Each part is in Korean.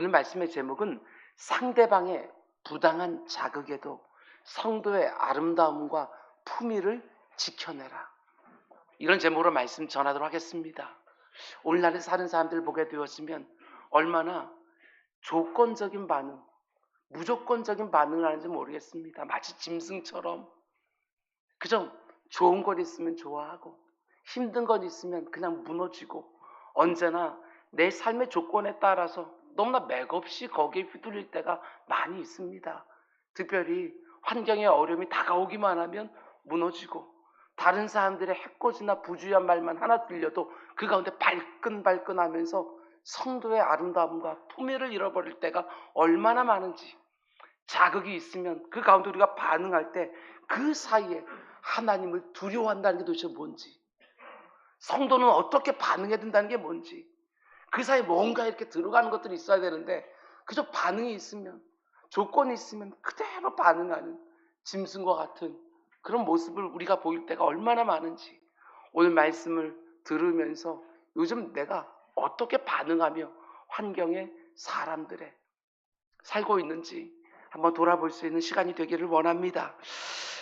오늘 말씀의 제목은 상대방의 부당한 자극에도 성도의 아름다움과 품위를 지켜내라. 이런 제목으로 말씀 전하도록 하겠습니다. 오늘날에 사는 사람들 보게 되었으면 얼마나 조건적인 반응, 무조건적인 반응을 하는지 모르겠습니다. 마치 짐승처럼 그저 좋은 것 있으면 좋아하고 힘든 것 있으면 그냥 무너지고 언제나 내 삶의 조건에 따라서 너무나 맥없이 거기에 휘둘릴 때가 많이 있습니다. 특별히 환경의 어려움이 다가오기만 하면 무너지고 다른 사람들의 해코지나 부주의한 말만 하나 들려도 그 가운데 발끈발끈하면서 성도의 아름다움과 품위를 잃어버릴 때가 얼마나 많은지, 자극이 있으면 그 가운데 우리가 반응할 때 그 사이에 하나님을 두려워한다는 게 도대체 뭔지, 성도는 어떻게 반응해야 된다는 게 뭔지, 그 사이에 뭔가 이렇게 들어가는 것들이 있어야 되는데 그저 반응이 있으면, 조건이 있으면 그대로 반응하는 짐승과 같은 그런 모습을 우리가 보일 때가 얼마나 많은지, 오늘 말씀을 들으면서 요즘 내가 어떻게 반응하며 환경에, 사람들에 살고 있는지 한번 돌아볼 수 있는 시간이 되기를 원합니다.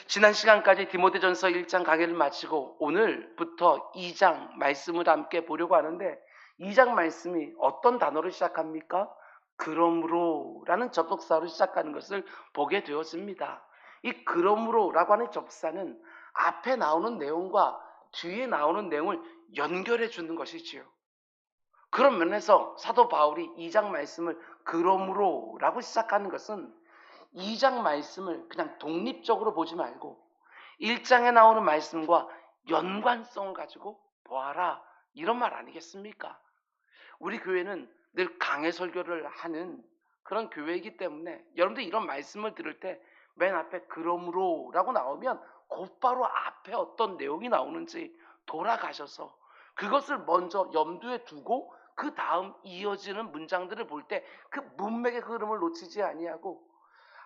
지난 시간까지 디모데전서 1장 강해를 마치고 오늘부터 2장 말씀을 함께 보려고 하는데, 2장 말씀이 어떤 단어로 시작합니까? 그러므로 라는 접속사로 시작하는 것을 보게 되었습니다. 이 그러므로 라고 하는 접사는 앞에 나오는 내용과 뒤에 나오는 내용을 연결해 주는 것이지요. 그런 면에서 사도 바울이 2장 말씀을 그러므로 라고 시작하는 것은 2장 말씀을 그냥 독립적으로 보지 말고 1장에 나오는 말씀과 연관성을 가지고 보아라, 이런 말 아니겠습니까? 우리 교회는 늘 강해 설교를 하는 그런 교회이기 때문에 여러분들 이런 말씀을 들을 때 맨 앞에 그러므로 라고 나오면 곧바로 앞에 어떤 내용이 나오는지 돌아가셔서 그것을 먼저 염두에 두고 그 다음 이어지는 문장들을 볼 때 그 문맥의 흐름을 놓치지 아니하고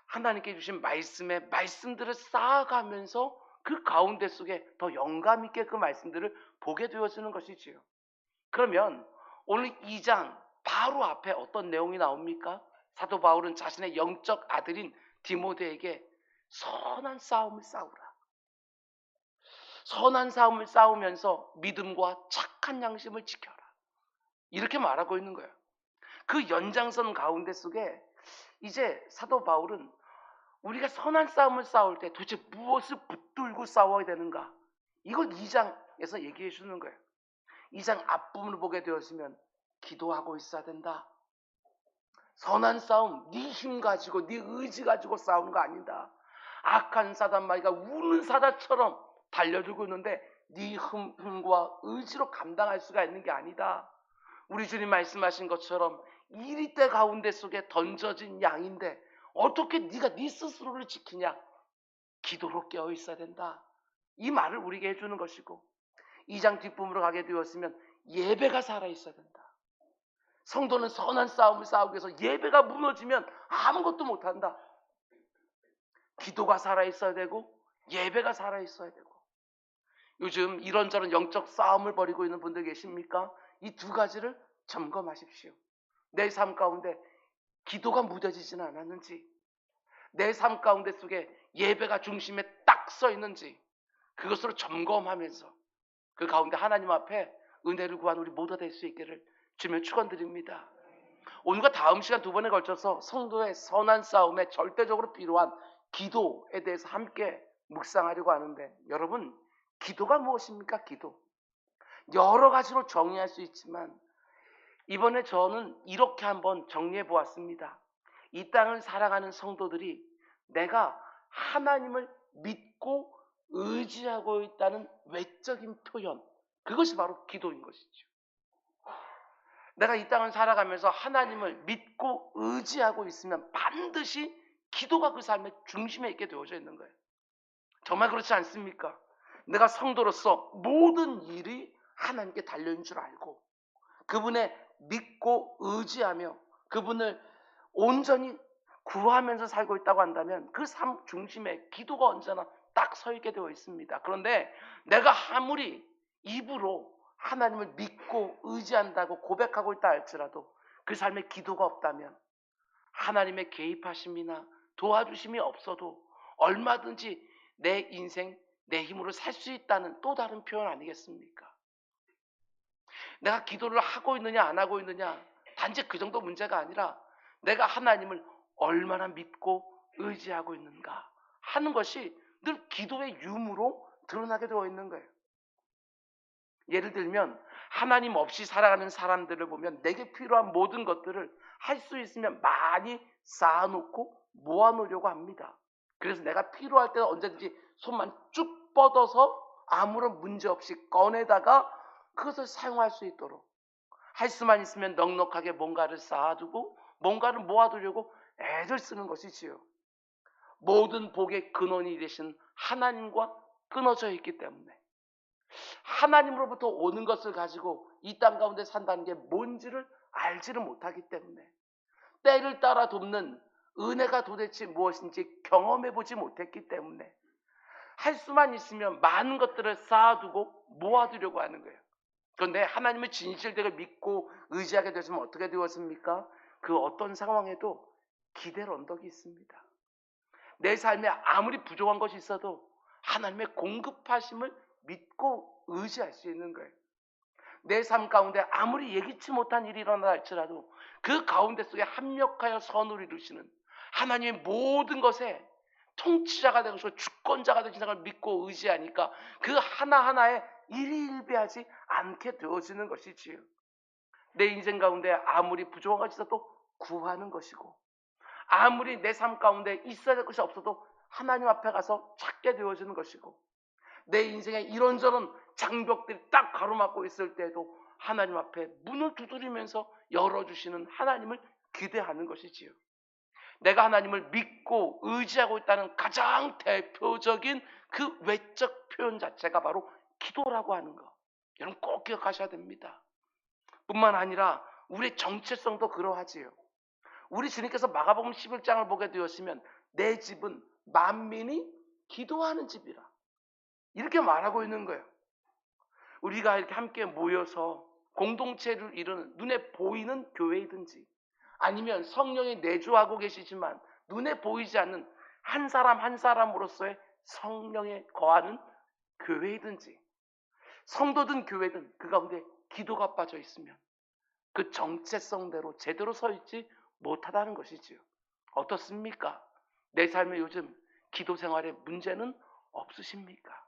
하나님께 주신 말씀의 말씀들을 쌓아가면서 그 가운데 속에 더 영감 있게 그 말씀들을 보게 되어지는 것이지요. 그러면 오늘 2장 바로 앞에 어떤 내용이 나옵니까? 사도 바울은 자신의 영적 아들인 디모데에게 선한 싸움을 싸우라, 선한 싸움을 싸우면서 믿음과 착한 양심을 지켜라, 이렇게 말하고 있는 거예요. 그 연장선 가운데 속에 이제 사도 바울은 우리가 선한 싸움을 싸울 때 도대체 무엇을 붙들고 싸워야 되는가, 이걸 2장에서 얘기해 주는 거예요. 2장 앞부분을 보게 되었으면 기도하고 있어야 된다. 선한 싸움, 네 힘 가지고 네 의지 가지고 싸우는 거 아니다. 악한 사단 마귀가 우는 사자처럼 달려들고 있는데 네 힘과 의지로 감당할 수가 있는 게 아니다. 우리 주님 말씀하신 것처럼 이리때 가운데 속에 던져진 양인데 어떻게 네가 네 스스로를 지키냐? 기도로 깨어 있어야 된다. 이 말을 우리에게 해주는 것이고, 2장 뒷부분으로 가게 되었으면 예배가 살아있어야 된다. 성도는 선한 싸움을 싸우기 위해서 예배가 무너지면 아무것도 못한다. 기도가 살아있어야 되고 예배가 살아있어야 되고, 요즘 이런저런 영적 싸움을 벌이고 있는 분들 계십니까? 이 두 가지를 점검하십시오. 내 삶 가운데 기도가 무뎌지지는 않았는지, 내 삶 가운데 속에 예배가 중심에 딱 서 있는지 그것으로 점검하면서 그 가운데 하나님 앞에 은혜를 구한 우리 모두가 될 수 있기를 주며 축원드립니다. 오늘과 다음 시간 두 번에 걸쳐서 성도의 선한 싸움에 절대적으로 필요한 기도에 대해서 함께 묵상하려고 하는데, 여러분, 기도가 무엇입니까? 기도. 여러 가지로 정의할 수 있지만 이번에 저는 이렇게 한번 정리해 보았습니다. 이 땅을 살아가는 성도들이 내가 하나님을 믿고 의지하고 있다는 외적인 표현, 그것이 바로 기도인 것이죠. 내가 이 땅을 살아가면서 하나님을 믿고 의지하고 있으면 반드시 기도가 그 삶의 중심에 있게 되어져 있는 거예요. 정말 그렇지 않습니까? 내가 성도로서 모든 일이 하나님께 달려있는 줄 알고 그분의 믿고 의지하며 그분을 온전히 구하면서 살고 있다고 한다면 그 삶 중심에 기도가 언제나 딱 서 있게 되어 있습니다. 그런데 내가 아무리 입으로 하나님을 믿고 의지한다고 고백하고 있다 할지라도 그 삶에 기도가 없다면 하나님의 개입하심이나 도와주심이 없어도 얼마든지 내 인생, 내 힘으로 살 수 있다는 또 다른 표현 아니겠습니까? 내가 기도를 하고 있느냐 안 하고 있느냐 단지 그 정도 문제가 아니라 내가 하나님을 얼마나 믿고 의지하고 있는가 하는 것이 늘 기도의 유무로 드러나게 되어 있는 거예요. 예를 들면 하나님 없이 살아가는 사람들을 보면 내게 필요한 모든 것들을 할 수 있으면 많이 쌓아놓고 모아놓으려고 합니다. 그래서 내가 필요할 때 언제든지 손만 쭉 뻗어서 아무런 문제 없이 꺼내다가 그것을 사용할 수 있도록 할 수만 있으면 넉넉하게 뭔가를 쌓아두고 뭔가를 모아두려고 애를 쓰는 것이지요. 모든 복의 근원이 되신 하나님과 끊어져 있기 때문에 하나님으로부터 오는 것을 가지고 이 땅 가운데 산다는 게 뭔지를 알지를 못하기 때문에 때를 따라 돕는 은혜가 도대체 무엇인지 경험해보지 못했기 때문에 할 수만 있으면 많은 것들을 쌓아두고 모아두려고 하는 거예요. 그런데 하나님을 진실되게 믿고 의지하게 되시면 어떻게 되었습니까? 그 어떤 상황에도 기대의 언덕이 있습니다. 내 삶에 아무리 부족한 것이 있어도 하나님의 공급하심을 믿고 의지할 수 있는 거예요. 내 삶 가운데 아무리 예기치 못한 일이 일어나 할지라도 그 가운데 속에 합력하여 선을 이루시는 하나님의 모든 것에 통치자가 되고 주권자가 되신 걸 믿고 의지하니까 그 하나하나에 일희일비하지 않게 되어지는 것이지요. 내 인생 가운데 아무리 부족한 것이 있어도 구하는 것이고 아무리 내 삶 가운데 있어야 될 것이 없어도 하나님 앞에 가서 찾게 되어지는 것이고 내 인생에 이런저런 장벽들이 딱 가로막고 있을 때에도 하나님 앞에 문을 두드리면서 열어주시는 하나님을 기대하는 것이지요. 내가 하나님을 믿고 의지하고 있다는 가장 대표적인 그 외적 표현 자체가 바로 기도라고 하는 거. 여러분 꼭 기억하셔야 됩니다. 뿐만 아니라 우리의 정체성도 그러하지요. 우리 주님께서 마가복음 11장을 보게 되었으면 내 집은 만민이 기도하는 집이라 이렇게 말하고 있는 거예요. 우리가 이렇게 함께 모여서 공동체를 이루는 눈에 보이는 교회이든지 아니면 성령이 내주하고 계시지만 눈에 보이지 않는 한 사람 한 사람으로서의 성령에 거하는 교회이든지 성도든 교회든 그 가운데 기도가 빠져 있으면 그 정체성대로 제대로 서 있지 못하다는 것이지요. 어떻습니까? 내 삶에 요즘 기도 생활에 문제는 없으십니까?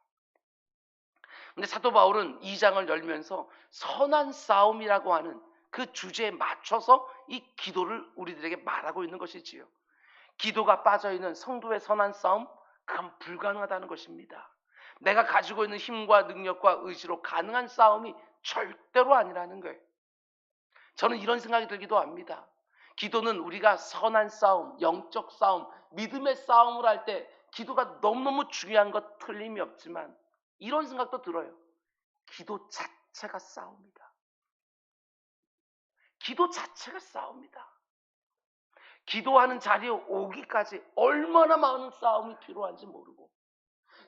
근데 사도 바울은 2장을 열면서 선한 싸움이라고 하는 그 주제에 맞춰서 이 기도를 우리들에게 말하고 있는 것이지요. 기도가 빠져있는 성도의 선한 싸움, 그건 불가능하다는 것입니다. 내가 가지고 있는 힘과 능력과 의지로 가능한 싸움이 절대로 아니라는 거예요. 저는 이런 생각이 들기도 합니다. 기도는 우리가 선한 싸움, 영적 싸움, 믿음의 싸움을 할 때 기도가 너무너무 중요한 것 틀림이 없지만 이런 생각도 들어요. 기도 자체가 싸움이다. 기도 자체가 싸움이다. 기도하는 자리에 오기까지 얼마나 많은 싸움이 필요한지 모르고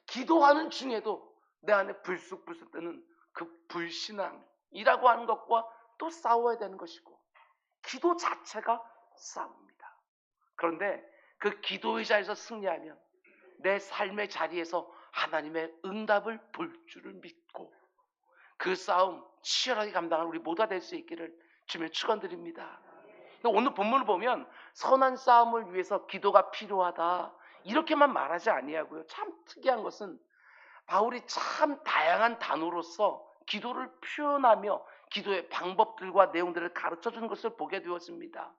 기도하는 중에도 내 안에 불쑥불쑥 뜨는 그 불신앙이라고 하는 것과 또 싸워야 되는 것이고 기도 자체가 싸움입니다. 그런데 그 기도의 자리에서 승리하면 내 삶의 자리에서 하나님의 응답을 볼 줄을 믿고 그 싸움 치열하게 감당하는 우리 모두가 될 수 있기를 주님 축원드립니다. 오늘 본문을 보면 선한 싸움을 위해서 기도가 필요하다 이렇게만 말하지 아니하고요. 참 특이한 것은 바울이 참 다양한 단어로서 기도를 표현하며 기도의 방법들과 내용들을 가르쳐주는 것을 보게 되었습니다.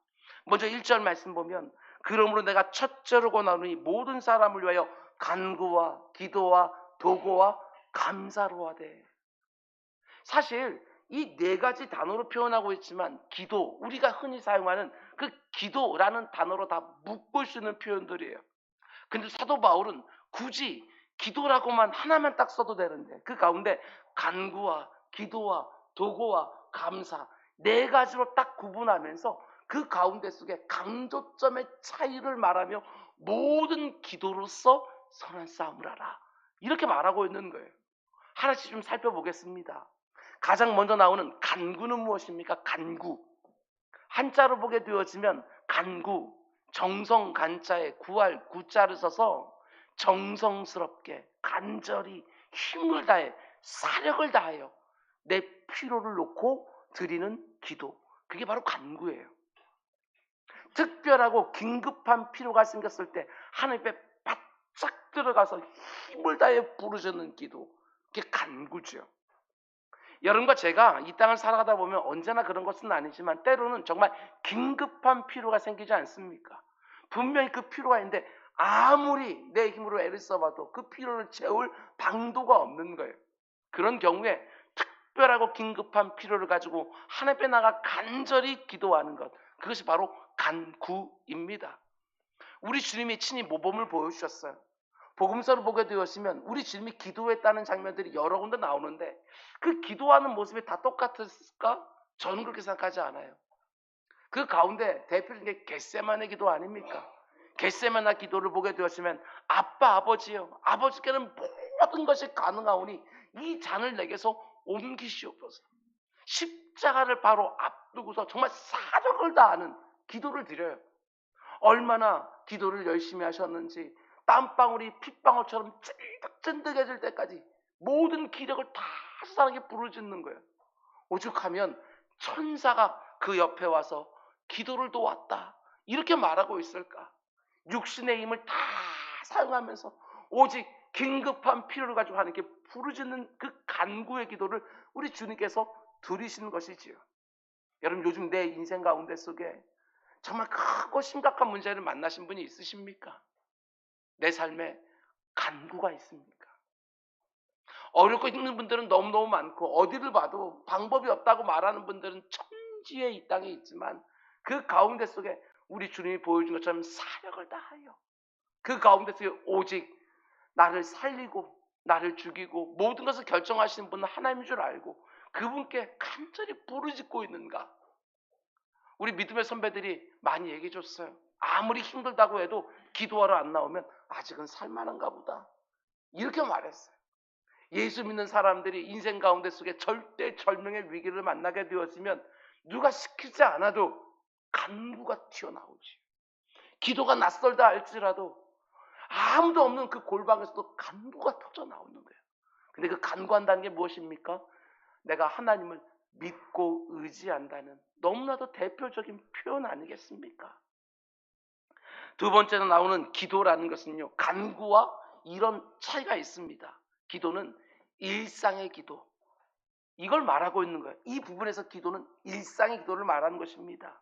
먼저 1절 말씀 보면 그러므로 내가 첫째로 권하노니 모든 사람을 위하여 간구와 기도와 도고와 감사로 하되. 사실 이 네 가지 단어로 표현하고 있지만 기도, 우리가 흔히 사용하는 그 기도라는 단어로 다 묶을 수 있는 표현들이에요. 근데 사도 바울은 굳이 기도라고만 하나만 딱 써도 되는데 그 가운데 간구와 기도와 도고와 감사 네 가지로 딱 구분하면서 그 가운데 속에 강조점의 차이를 말하며 모든 기도로서 선한 싸움을 하라 이렇게 말하고 있는 거예요. 하나씩 좀 살펴보겠습니다. 가장 먼저 나오는 간구는 무엇입니까? 간구. 한자로 보게 되어지면 간구. 정성 간자에 구할 구자를 써서 정성스럽게 간절히 힘을 다해 사력을 다하여 내 필요를 놓고 드리는 기도, 그게 바로 간구예요. 특별하고 긴급한 필요가 생겼을 때 하나님 앞에 바짝 들어가서 힘을 다해 부르짖는 기도, 그게 간구죠. 여러분과 제가 이 땅을 살아가다 보면 언제나 그런 것은 아니지만 때로는 정말 긴급한 필요가 생기지 않습니까? 분명히 그 필요가 있는데 아무리 내 힘으로 애를 써봐도 그 필요를 채울 방도가 없는 거예요. 그런 경우에 특별하고 긴급한 필요를 가지고 하나님 앞에 나가 간절히 기도하는 것, 그것이 바로 간구입니다. 우리 주님이 친히 모범을 보여주셨어요. 복음서를 보게 되었으면 우리 주님이 기도했다는 장면들이 여러 군데 나오는데 그 기도하는 모습이 다 똑같을까? 저는 그렇게 생각하지 않아요. 그 가운데 대표적인 게 겟세마네 기도 아닙니까? 겟세마네 기도를 보게 되었으면 아빠 아버지요, 아버지께는 모든 것이 가능하오니 이 잔을 내게서 옮기시옵소서. 십자가를 바로 앞두고서 정말 사력을 다하는 기도를 드려요. 얼마나 기도를 열심히 하셨는지 땀방울이 핏방울처럼 찐득찐득해질 때까지 모든 기력을 다 사랑에 부르짖는 거예요. 오죽하면 천사가 그 옆에 와서 기도를 도왔다 이렇게 말하고 있을까? 육신의 힘을 다 사용하면서 오직 긴급한 필요를 가지고 하나님께 부르짖는 그 간구의 기도를 우리 주님께서 들으시는 것이지요. 여러분, 요즘 내 인생 가운데 속에 정말 크고 심각한 문제를 만나신 분이 있으십니까? 내 삶에 간구가 있습니까? 어렵고 힘든 분들은 너무너무 많고 어디를 봐도 방법이 없다고 말하는 분들은 천지에 이 땅에 있지만 그 가운데 속에 우리 주님이 보여준 것처럼 사력을 다하여 그 가운데 속에 오직 나를 살리고 나를 죽이고 모든 것을 결정하시는 분은 하나님인 줄 알고 그분께 간절히 부르짖고 있는가? 우리 믿음의 선배들이 많이 얘기해 줬어요. 아무리 힘들다고 해도 기도하러 안 나오면 아직은 살만한가 보다, 이렇게 말했어요. 예수 믿는 사람들이 인생 가운데 속에 절대절명의 위기를 만나게 되었으면 누가 시키지 않아도 간구가 튀어나오지. 기도가 낯설다 할지라도 아무도 없는 그 골방에서도 간구가 터져 나오는 거예요. 근데 그 간구한다는 게 무엇입니까? 내가 하나님을 믿고 의지한다는 너무나도 대표적인 표현 아니겠습니까? 두 번째로 나오는 기도라는 것은요, 간구와 이런 차이가 있습니다. 기도는 일상의 기도, 이걸 말하고 있는 거예요. 이 부분에서 기도는 일상의 기도를 말하는 것입니다.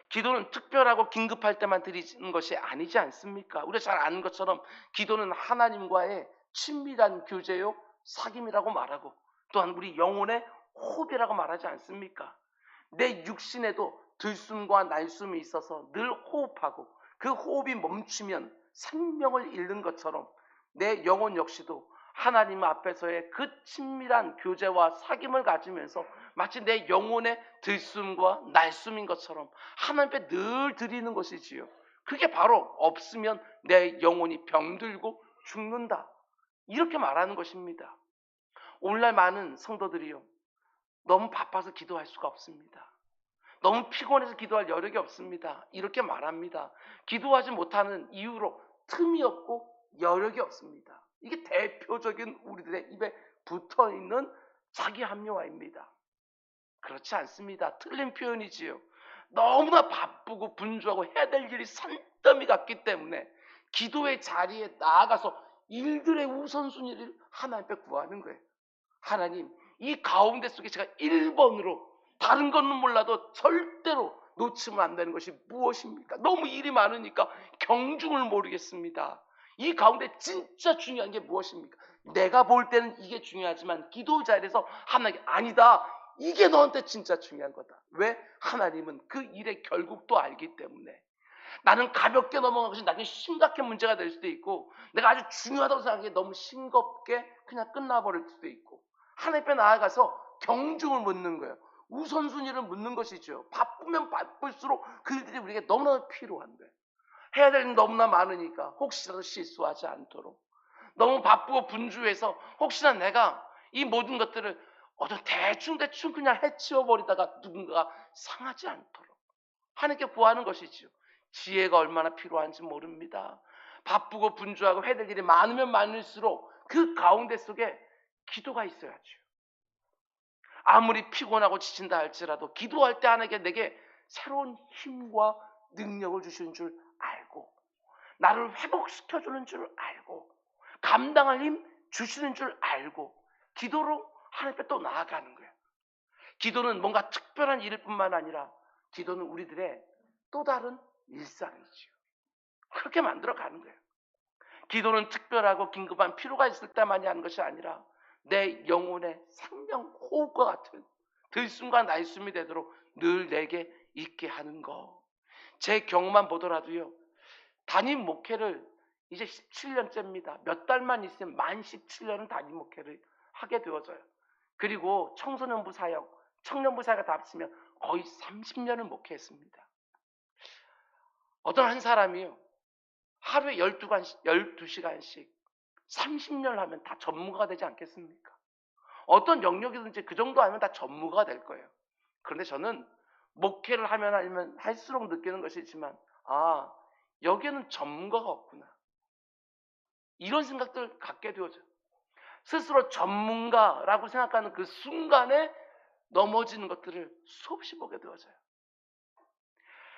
기도는 특별하고 긴급할 때만 드리는 것이 아니지 않습니까? 우리가 잘 아는 것처럼 기도는 하나님과의 친밀한 교제요, 사귐이라고 말하고 또한 우리 영혼의 호흡이라고 말하지 않습니까? 내 육신에도 들숨과 날숨이 있어서 늘 호흡하고 그 호흡이 멈추면 생명을 잃는 것처럼 내 영혼 역시도 하나님 앞에서의 그 친밀한 교제와 사귐을 가지면서 마치 내 영혼의 들숨과 날숨인 것처럼 하나님 앞에 늘 드리는 것이지요. 그게 바로 없으면 내 영혼이 병들고 죽는다, 이렇게 말하는 것입니다. 오늘날 많은 성도들이요, 너무 바빠서 기도할 수가 없습니다. 너무 피곤해서 기도할 여력이 없습니다, 이렇게 말합니다. 기도하지 못하는 이유로 틈이 없고 여력이 없습니다. 이게 대표적인 우리들의 입에 붙어있는 자기 합리화입니다. 그렇지 않습니다. 틀린 표현이지요. 너무나 바쁘고 분주하고 해야 될 일이 산더미 같기 때문에 기도의 자리에 나아가서 일들의 우선순위를 하나님 앞에 구하는 거예요. 하나님, 이 가운데 속에 제가 1번으로 다른 것은 몰라도 절대로 놓치면 안 되는 것이 무엇입니까? 너무 일이 많으니까 경중을 모르겠습니다. 이 가운데 진짜 중요한 게 무엇입니까? 내가 볼 때는 이게 중요하지만 기도 자리에서 하나님께 아니다, 이게 너한테 진짜 중요한 거다. 왜? 하나님은 그 일의 결국도 알기 때문에. 나는 가볍게 넘어간 것이 나중에 심각한 문제가 될 수도 있고 내가 아주 중요하다고 생각하기에 너무 싱겁게 그냥 끝나버릴 수도 있고 하나님 앞에 나아가서 경중을 묻는 거예요. 우선순위를 묻는 것이죠. 바쁘면 바쁠수록 그 일들이 우리에게 너무나 필요한 거예요. 해야 될 일이 너무나 많으니까 혹시라도 실수하지 않도록, 너무 바쁘고 분주해서 혹시나 내가 이 모든 것들을 어떤 대충 그냥 해치워버리다가 누군가가 상하지 않도록 하나님께 구하는 것이지요. 지혜가 얼마나 필요한지 모릅니다. 바쁘고 분주하고 해야 될 일이 많으면 많을수록 그 가운데 속에 기도가 있어야죠. 아무리 피곤하고 지친다 할지라도 기도할 때 하나님께 내게 새로운 힘과 능력을 주시는 줄 알고, 나를 회복시켜주는 줄 알고, 감당할 힘 주시는 줄 알고 기도로 하나님 앞에 또 나아가는 거예요. 기도는 뭔가 특별한 일일 뿐만 아니라 기도는 우리들의 또 다른 일상이지요. 그렇게 만들어가는 거예요. 기도는 특별하고 긴급한 필요가 있을 때만이 하는 것이 아니라 내 영혼의 생명 호흡과 같은 들숨과 날숨이 되도록 늘 내게 있게 하는 거. 제 경우만 보더라도요, 담임 목회를 이제 17년째입니다. 몇 달만 있으면 만 17년은 담임 목회를 하게 되어져요. 그리고 청소년부 사역, 청년부 사역을 다 합치면 거의 30년을 목회했습니다. 어떤 한 사람이요, 하루에 12시간씩 30년을 하면 다 전문가가 되지 않겠습니까? 어떤 영역이든지 그 정도 하면 다 전문가가 될 거예요. 그런데 저는 목회를 하면 할수록 느끼는 것이 있지만, 여기에는 전문가가 없구나, 이런 생각들을 갖게 되어져요. 스스로 전문가라고 생각하는 그 순간에 넘어지는 것들을 수없이 보게 되어져요.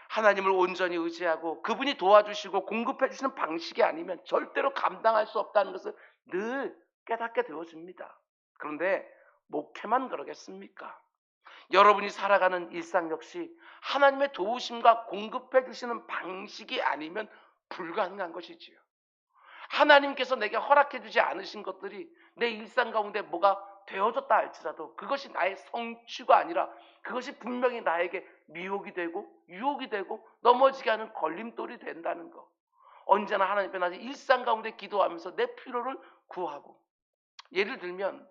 하나님을 온전히 의지하고 그분이 도와주시고 공급해 주시는 방식이 아니면 절대로 감당할 수 없다는 것을 늘 깨닫게 되어집니다. 그런데 목회만 그러겠습니까? 여러분이 살아가는 일상 역시 하나님의 도우심과 공급해 주시는 방식이 아니면 불가능한 것이지요. 하나님께서 내게 허락해 주지 않으신 것들이 내 일상 가운데 뭐가 되어졌다 할지라도 그것이 나의 성취가 아니라 그것이 분명히 나에게 미혹이 되고 유혹이 되고 넘어지게 하는 걸림돌이 된다는 거. 언제나 하나님 앞에 나서 일상 가운데 기도하면서 내 필요를 구하고, 예를 들면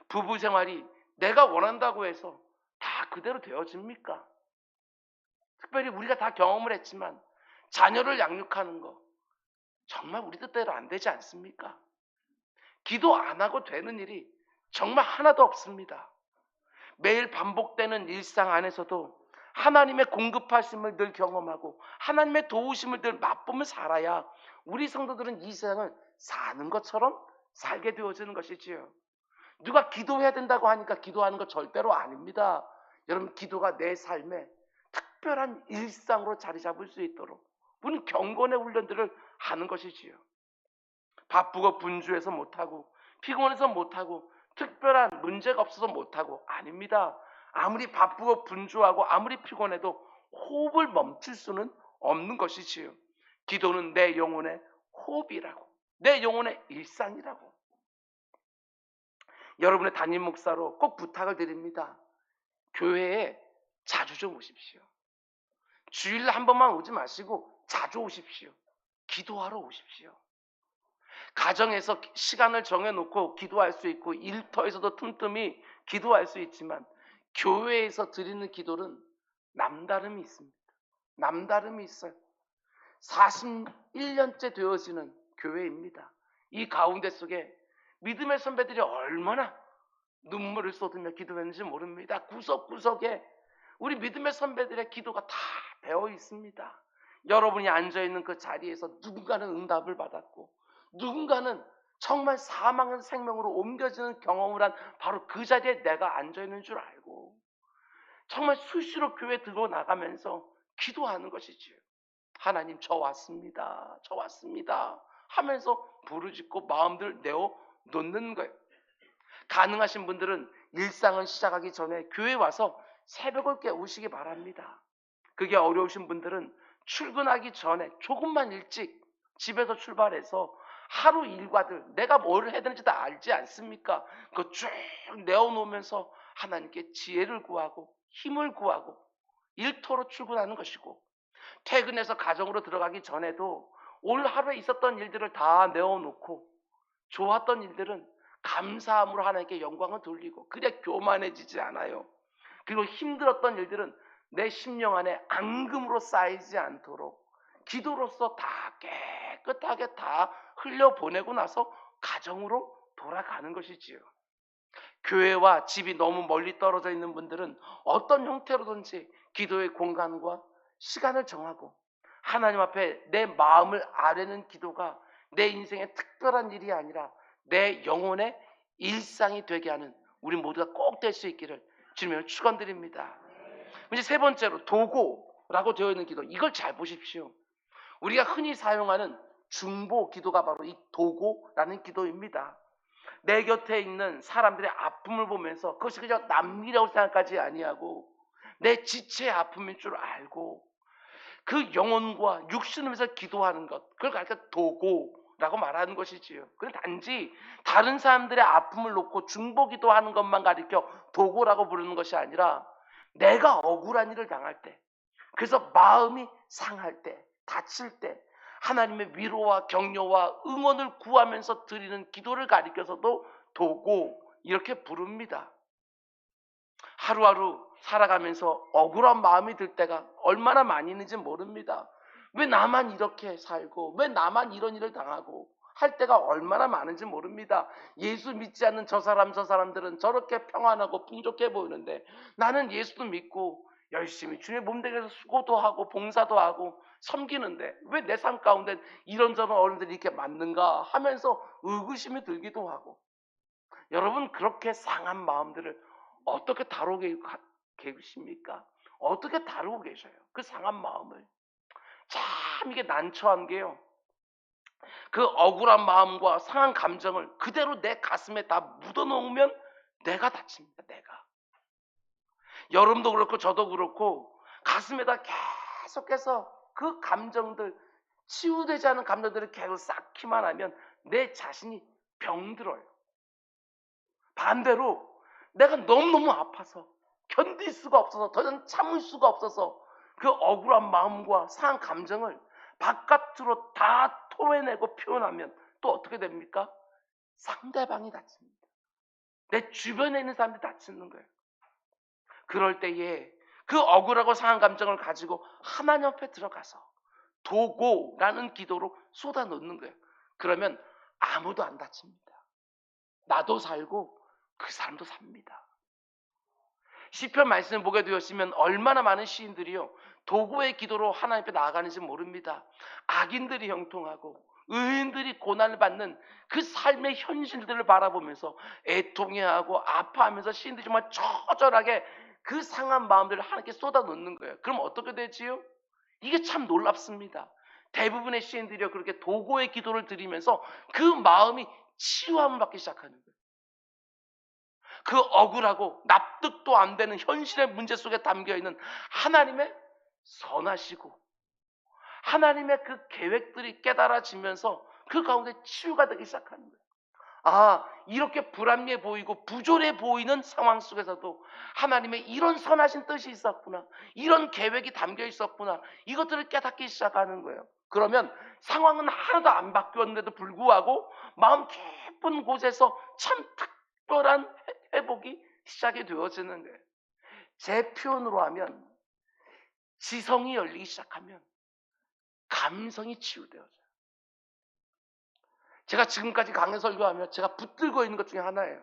부부 생활이 내가 원한다고 해서 다 그대로 되어집니까? 특별히 우리가 다 경험을 했지만 자녀를 양육하는 거 정말 우리 뜻대로 안 되지 않습니까? 기도 안 하고 되는 일이 정말 하나도 없습니다. 매일 반복되는 일상 안에서도 하나님의 공급하심을 늘 경험하고 하나님의 도우심을 늘 맛보며 살아야 우리 성도들은 이 세상을 사는 것처럼 살게 되어지는 것이지요. 누가 기도해야 된다고 하니까 기도하는 것 절대로 아닙니다. 여러분, 기도가 내 삶에 특별한 일상으로 자리 잡을 수 있도록 우리는 경건의 훈련들을 하는 것이지요. 바쁘고 분주해서 못하고 피곤해서 못하고 특별한 문제가 없어서 못하고 아닙니다. 아무리 바쁘고 분주하고 아무리 피곤해도 호흡을 멈출 수는 없는 것이지요. 기도는 내 영혼의 호흡이라고, 내 영혼의 일상이라고. 여러분의 담임 목사로 꼭 부탁을 드립니다. 교회에 자주 좀 오십시오. 주일에 한 번만 오지 마시고 자주 오십시오. 기도하러 오십시오. 가정에서 시간을 정해놓고 기도할 수 있고 일터에서도 틈틈이 기도할 수 있지만 교회에서 드리는 기도는 남다름이 있습니다. 남다름이 있어요. 41년째 되어지는 교회입니다. 이 가운데 속에 믿음의 선배들이 얼마나 눈물을 쏟으며 기도했는지 모릅니다. 구석구석에 우리 믿음의 선배들의 기도가 다 배어 있습니다. 여러분이 앉아있는 그 자리에서 누군가는 응답을 받았고 누군가는 정말 사망에서 생명으로 옮겨지는 경험을 한 바로 그 자리에 내가 앉아있는 줄 알고 정말 수시로 교회 들고 나가면서 기도하는 것이지요. 하나님, 저 왔습니다. 저 왔습니다 하면서 부르짖고 마음들 내어 놓는 거예요. 가능하신 분들은 일상을 시작하기 전에 교회에 와서 새벽을 깨우시기 바랍니다. 그게 어려우신 분들은 출근하기 전에 조금만 일찍 집에서 출발해서 하루 일과들 내가 뭘 해야 되는지 다 알지 않습니까? 그거 쭉 내어놓으면서 하나님께 지혜를 구하고 힘을 구하고 일터로 출근하는 것이고, 퇴근해서 가정으로 들어가기 전에도 올 하루에 있었던 일들을 다 내어놓고 좋았던 일들은 감사함으로 하나님께 영광을 돌리고, 그래 교만해지지 않아요. 그리고 힘들었던 일들은 내 심령 안에 앙금으로 쌓이지 않도록 기도로서 다 깨끗하게 다 흘려보내고 나서 가정으로 돌아가는 것이지요. 교회와 집이 너무 멀리 떨어져 있는 분들은 어떤 형태로든지 기도의 공간과 시간을 정하고 하나님 앞에 내 마음을 아뢰는 기도가 내 인생의 특별한 일이 아니라 내 영혼의 일상이 되게 하는 우리 모두가 꼭 될 수 있기를 주님을 축원드립니다. 이제 세 번째로 도고라고 되어 있는 기도, 이걸 잘 보십시오. 우리가 흔히 사용하는 중보 기도가 바로 이 도고라는 기도입니다. 내 곁에 있는 사람들의 아픔을 보면서 그것이 그냥 남일이라고 생각하지 아니하고 내 지체의 아픔인 줄 알고 그 영혼과 육신을 위해서 기도하는 것, 그걸 가르쳐 도고라고 말하는 것이지요. 그건 단지 다른 사람들의 아픔을 놓고 중보 기도하는 것만 가리켜 도고라고 부르는 것이 아니라 내가 억울한 일을 당할 때, 그래서 마음이 상할 때, 다칠 때 하나님의 위로와 격려와 응원을 구하면서 드리는 기도를 가리켜서도 도고 이렇게 부릅니다. 하루하루 살아가면서 억울한 마음이 들 때가 얼마나 많이 있는지 모릅니다. 왜 나만 이렇게 살고 왜 나만 이런 일을 당하고 할 때가 얼마나 많은지 모릅니다. 예수 믿지 않는 저 사람들은 저렇게 평안하고 풍족해 보이는데 나는 예수도 믿고 열심히 주님의 몸되기 위해서 수고도 하고 봉사도 하고 섬기는데 왜 내 삶 가운데 이런저런 어른들이 이렇게 많는가 하면서 의구심이 들기도 하고, 여러분 그렇게 상한 마음들을 어떻게 다루고 계십니까? 어떻게 다루고 계셔요? 그 상한 마음을. 참 이게 난처한 게요, 그 억울한 마음과 상한 감정을 그대로 내 가슴에 다 묻어놓으면 내가 다칩니다. 내가. 여러분도 그렇고 저도 그렇고 가슴에다 계속해서 그 감정들, 치유되지 않은 감정들을 계속 쌓기만 하면 내 자신이 병들어요. 반대로 내가 너무너무 아파서 견딜 수가 없어서 더 이상 참을 수가 없어서 그 억울한 마음과 상한 감정을 바깥으로 다 토해내고 표현하면 또 어떻게 됩니까? 상대방이 다칩니다. 내 주변에 있는 사람들이 다치는 거예요. 그럴 때에 그 억울하고 상한 감정을 가지고 하나님 앞에 들어가서 도고라는 기도로 쏟아놓는 거예요. 그러면 아무도 안 다칩니다. 나도 살고 그 사람도 삽니다. 시편 말씀을 보게 되었으면 얼마나 많은 시인들이요 도고의 기도로 하나님 앞에 나아가는지 모릅니다. 악인들이 형통하고 의인들이 고난을 받는 그 삶의 현실들을 바라보면서 애통해하고 아파하면서 시인들이 정말 처절하게 그 상한 마음들을 하나님께 쏟아놓는 거예요. 그럼 어떻게 되지요? 이게 참 놀랍습니다. 대부분의 시인들이요 그렇게 도고의 기도를 드리면서 그 마음이 치유함을 받기 시작하는 거예요. 그 억울하고 납득도 안 되는 현실의 문제 속에 담겨있는 하나님의 선하시고 하나님의 그 계획들이 깨달아지면서 그 가운데 치유가 되기 시작하는 거예요. 아, 이렇게 불합리해 보이고 부조리해 보이는 상황 속에서도 하나님의 이런 선하신 뜻이 있었구나, 이런 계획이 담겨 있었구나, 이것들을 깨닫기 시작하는 거예요. 그러면 상황은 하나도 안 바뀌었는데도 불구하고 마음 깊은 곳에서 참 특별한 회복이 시작이 되어지는 거예요. 제 표현으로 하면 지성이 열리기 시작하면 감성이 치유되어져요. 제가 지금까지 강해 설교하며 제가 붙들고 있는 것 중에 하나예요.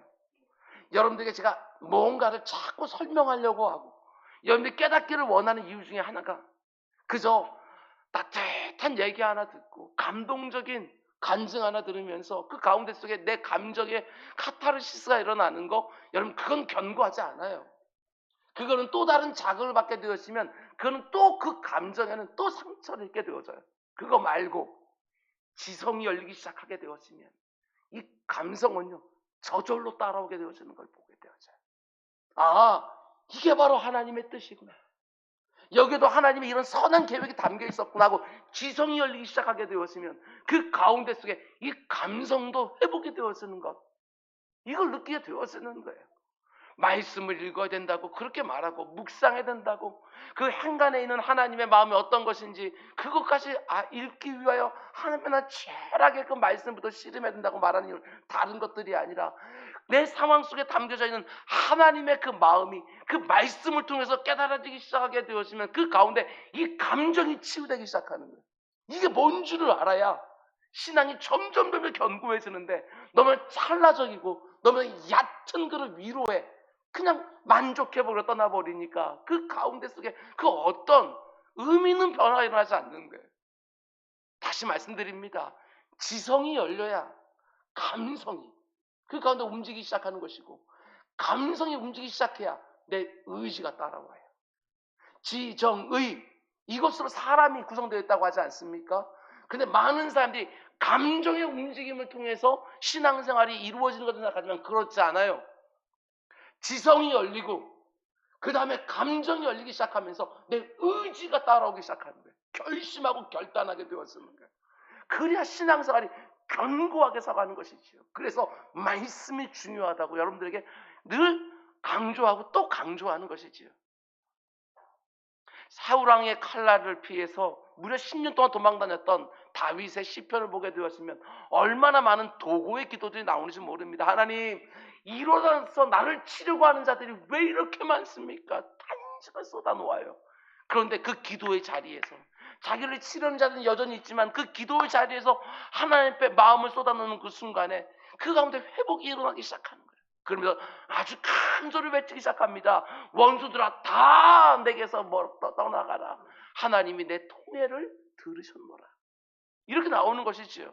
여러분들에게 제가 뭔가를 자꾸 설명하려고 하고 여러분들이 깨닫기를 원하는 이유 중에 하나가 그저 따뜻한 얘기 하나 듣고 감동적인 간증 하나 들으면서 그 가운데 속에 내 감정의 카타르시스가 일어나는 거, 여러분 그건 견고하지 않아요. 그거는 또 다른 자극을 받게 되었으면 그거는 또 그 감정에는 또 상처를 입게 되어져요. 그거 말고 지성이 열리기 시작하게 되었으면 이 감성은요 저절로 따라오게 되어지는 걸 보게 되어져요. 아, 이게 바로 하나님의 뜻이구나, 여기도 하나님의 이런 선한 계획이 담겨 있었구나 하고 지성이 열리기 시작하게 되었으면 그 가운데 속에 이 감성도 회복이 되어지는 것, 이걸 느끼게 되어지는 거예요. 말씀을 읽어야 된다고 그렇게 말하고 묵상해야 된다고 그 행간에 있는 하나님의 마음이 어떤 것인지 그것까지 읽기 위하여 하나님의 철학의 그 말씀부터 씨름해야 된다고 말하는 이유는 다른 것들이 아니라 내 상황 속에 담겨져 있는 하나님의 그 마음이 그 말씀을 통해서 깨달아지기 시작하게 되었으면 그 가운데 이 감정이 치유되기 시작하는 거예요. 이게 뭔 줄을 알아야 신앙이 점점 견고해지는데 너무 찰나적이고 너무 얕은 그런 위로에 그냥 만족해버려 떠나버리니까 그 가운데 속에 그 어떤 의미 있는 변화가 일어나지 않는 거예요. 다시 말씀드립니다. 지성이 열려야 감성이 그 가운데 움직이기 시작하는 것이고, 감성이 움직이기 시작해야 내 의지가 따라와요. 지정의, 이것으로 사람이 구성되어 있다고 하지 않습니까? 근데 많은 사람들이 감정의 움직임을 통해서 신앙생활이 이루어지는 것을 생각하지만 그렇지 않아요. 지성이 열리고 그 다음에 감정이 열리기 시작하면서 내 의지가 따라오기 시작하는 거예요. 결심하고 결단하게 되었습니다. 그래야 신앙생활이 견고하게 서가는 것이지요. 그래서 말씀이 중요하다고 여러분들에게 늘 강조하고 또 강조하는 것이지요. 사울왕의 칼날을 피해서 무려 10년 동안 도망다녔던 다윗의 시편을 보게 되었으면 얼마나 많은 도고의 기도들이 나오는지 모릅니다. 하나님, 일어나서 나를 치려고 하는 자들이 왜 이렇게 많습니까? 탄식을 쏟아놓아요. 그런데 그 기도의 자리에서 자기를 치려는 자들은 여전히 있지만 그 기도의 자리에서 하나님 앞에 마음을 쏟아놓는 그 순간에 그 가운데 회복이 일어나기 시작하는 거예요. 그러면서 아주 큰 소리를 외치기 시작합니다. 원수들아, 다 내게서 떠나가라. 하나님이 내 통해를 들으셨노라. 이렇게 나오는 것이지요.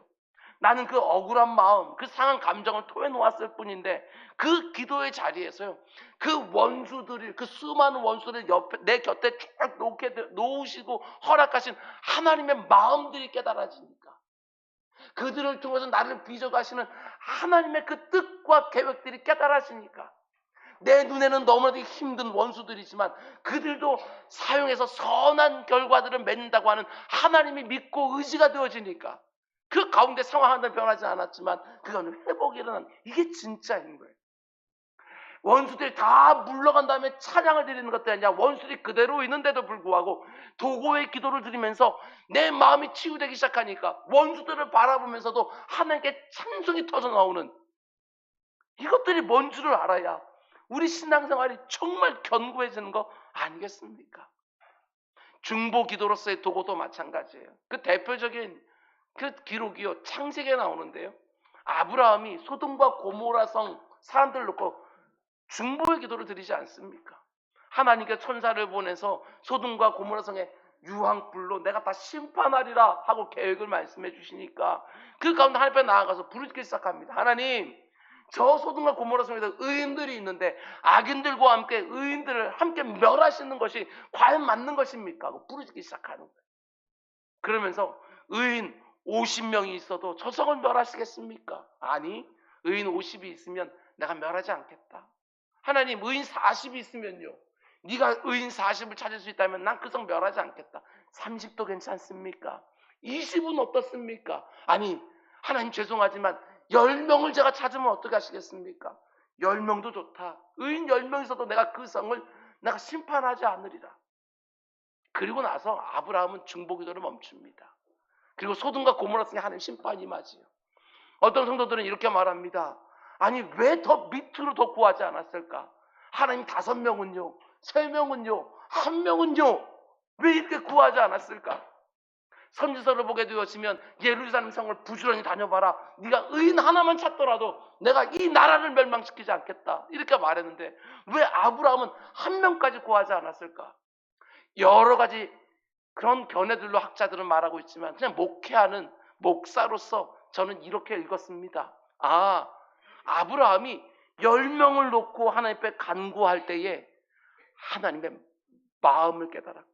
나는 그 억울한 마음, 그 상한 감정을 토해놓았을 뿐인데 그 기도의 자리에서요, 그 원수들이, 그 수많은 원수를 옆에, 내 곁에 쭉 놓으시고 허락하신 하나님의 마음들이 깨달아지니까, 그들을 통해서 나를 빚어가시는 하나님의 그 뜻과 계획들이 깨달아지니까, 내 눈에는 너무나도 힘든 원수들이지만 그들도 사용해서 선한 결과들을 맺는다고 하는 하나님이 믿고 의지가 되어지니까 그 가운데 상황 하나 변하지 않았지만 그 가운데 회복이 일어나는, 이게 진짜인 거예요. 원수들이 다 물러간 다음에 찬양을 드리는 것도 아니라 원수들이 그대로 있는데도 불구하고 도고의 기도를 드리면서 내 마음이 치유되기 시작하니까 원수들을 바라보면서도 하나님께 찬송이 터져 나오는, 이것들이 뭔 줄을 알아야 우리 신앙생활이 정말 견고해지는 거 아니겠습니까? 중보 기도로서의 도고도 마찬가지예요. 그 대표적인 그 기록이요, 창세기에 나오는데요, 아브라함이 소돔과 고모라성 사람들을 놓고 중보의 기도를 드리지 않습니까? 하나님께 천사를 보내서 소돔과 고모라성의 유황불로 내가 다 심판하리라 하고 계획을 말씀해 주시니까 그 가운데 하나님 앞에 나아가서 부르기 시작합니다. 하나님, 저 소돔과 고모라 성에서 의인들이 있는데 악인들과 함께 의인들을 함께 멸하시는 것이 과연 맞는 것입니까? 하고 부르기 시작하는 거예요. 그러면서 의인 50명이 있어도 저 성을 멸하시겠습니까? 아니, 의인 50이 있으면 내가 멸하지 않겠다. 하나님, 의인 40이 있으면요, 네가 의인 40을 찾을 수 있다면 난 그 성 멸하지 않겠다. 30도 괜찮습니까? 20은 어떻습니까? 아니, 하나님 죄송하지만 10명을 제가 찾으면 어떻게 하시겠습니까? 10명도 좋다. 의인 10명 있어도 내가 그 성을 내가 심판하지 않으리라. 그리고 나서 아브라함은 중보기도를 멈춥니다. 그리고 소돔과 고모라 성에 하나님 심판이 임하지요. 어떤 성도들은 이렇게 말합니다. 아니, 왜 더 밑으로 더 구하지 않았을까? 하나님 5명은요, 3명은요, 1명은요, 왜 이렇게 구하지 않았을까? 선지서를 보게 되었으면 예루살렘 성을 부지런히 다녀봐라. 네가 의인 하나만 찾더라도 내가 이 나라를 멸망시키지 않겠다. 이렇게 말했는데 왜 아브라함은 1명까지 구하지 않았을까? 여러 가지 그런 견해들로 학자들은 말하고 있지만 그냥 목회하는 목사로서 저는 이렇게 읽었습니다. 아, 아브라함이 10명을 놓고 하나님 앞에 간구할 때에 하나님의 마음을 깨달았구나.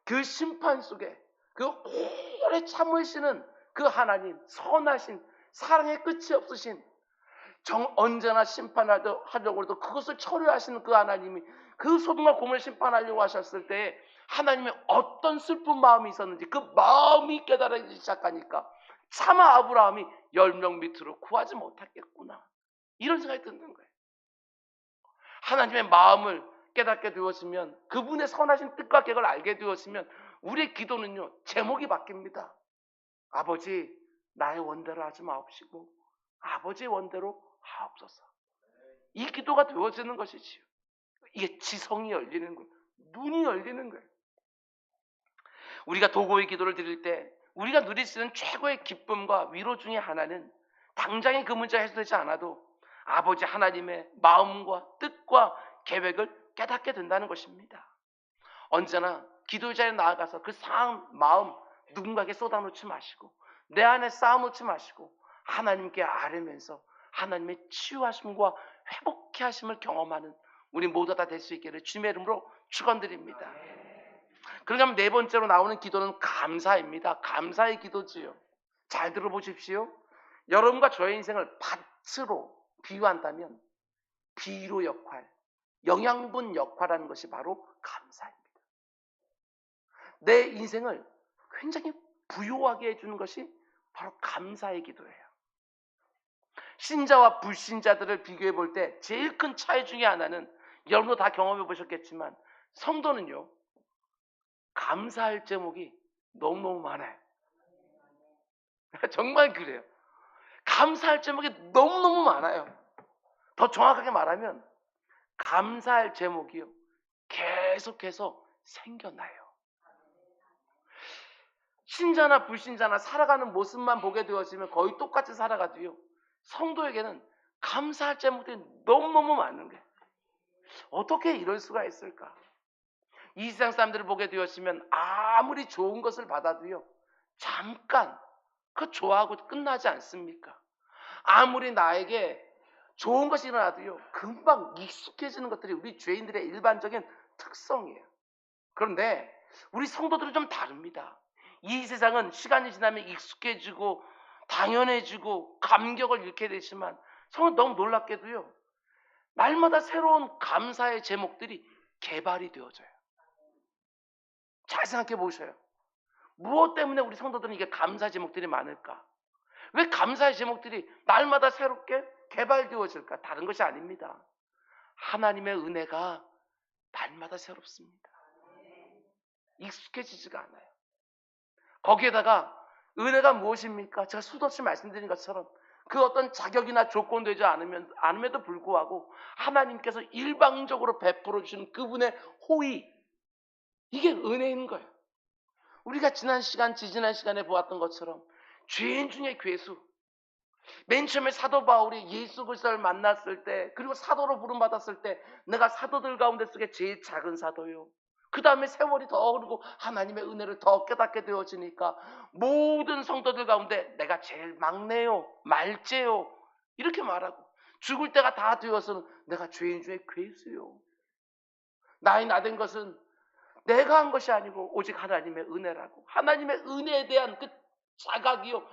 그 심판 속에 그 오래 참으시는 그 하나님, 선하신 사랑의 끝이 없으신, 언제나 심판하려고 해도 그것을 처리하시는 그 하나님이 그 소돔과 고모를 심판하려고 하셨을 때 하나님의 어떤 슬픈 마음이 있었는지 그 마음이 깨달아지기 시작하니까 차마 아브라함이 10명 밑으로 구하지 못했겠구나, 이런 생각이 드는 거예요. 하나님의 마음을 깨닫게 되었으면, 그분의 선하신 뜻과 계획을 알게 되었으면 우리의 기도는요, 제목이 바뀝니다. 아버지, 나의 원대로 하지 마옵시고 아버지의 원대로 하옵소서. 이 기도가 되어지는 것이지요. 이게 지성이 열리는 거예요. 눈이 열리는 거예요. 우리가 도고의 기도를 드릴 때 우리가 누릴 수 있는 최고의 기쁨과 위로 중에 하나는 당장에 그 문제가 해소되지 않아도 아버지 하나님의 마음과 뜻과 계획을 깨닫게 된다는 것입니다. 언제나 기도의 자리에 나아가서 그 상한 마음 누군가에게 쏟아놓지 마시고 내 안에 쌓아놓지 마시고 하나님께 아뢰면서 하나님의 치유하심과 회복케 하심을 경험하는 우리 모두 다 될 수 있기를 주님의 이름으로 축원드립니다. 그러면 네 번째로 나오는 기도는 감사입니다. 감사의 기도지요. 잘 들어보십시오. 여러분과 저의 인생을 밭으로 비유한다면 비료 역할, 영양분 역할하는 것이 바로 감사입니다. 내 인생을 굉장히 부요하게 해주는 것이 바로 감사의 기도예요. 신자와 불신자들을 비교해 볼 때 제일 큰 차이 중에 하나는 여러분도 다 경험해 보셨겠지만 성도는요, 감사할 제목이 너무너무 많아요. 정말 그래요. 감사할 제목이 너무너무 많아요. 더 정확하게 말하면 감사할 제목이요, 계속해서 생겨나요. 신자나 불신자나 살아가는 모습만 보게 되어지면 거의 똑같이 살아가도요, 성도에게는 감사할 제목들이 너무너무 많은 거예요. 어떻게 이럴 수가 있을까? 이 세상 사람들을 보게 되었으면 아무리 좋은 것을 받아도요, 잠깐 그 좋아하고 끝나지 않습니까? 아무리 나에게 좋은 것이 일어나도요, 금방 익숙해지는 것들이 우리 죄인들의 일반적인 특성이에요. 그런데 우리 성도들은 좀 다릅니다. 이 세상은 시간이 지나면 익숙해지고 당연해지고 감격을 잃게 되지만 성은 너무 놀랍게도요, 날마다 새로운 감사의 제목들이 개발이 되어져요. 잘 생각해 보셔요. 무엇 때문에 우리 성도들은 이게 감사 제목들이 많을까? 왜 감사의 제목들이 날마다 새롭게 개발되어질까? 다른 것이 아닙니다. 하나님의 은혜가 날마다 새롭습니다. 익숙해지지가 않아요. 거기에다가 은혜가 무엇입니까? 제가 수도 없이 말씀드린 것처럼 그 어떤 자격이나 조건 되지 않음에도 불구하고 하나님께서 일방적으로 베풀어 주시는 그분의 호의, 이게 은혜인 거예요. 우리가 지난 시간에 보았던 것처럼 죄인 중에 괴수, 맨 처음에 사도 바울이 예수 그리스도를 만났을 때, 그리고 사도로 부름받았을 때 내가 사도들 가운데 속에 제일 작은 사도요, 그 다음에 세월이 더 흐르고 하나님의 은혜를 더 깨닫게 되어지니까 모든 성도들 가운데 내가 제일 막내요, 말째요, 이렇게 말하고 죽을 때가 다 되어서는 내가 죄인 중에 괴수요, 나이 나된 것은 내가 한 것이 아니고 오직 하나님의 은혜라고, 하나님의 은혜에 대한 그 자각이요,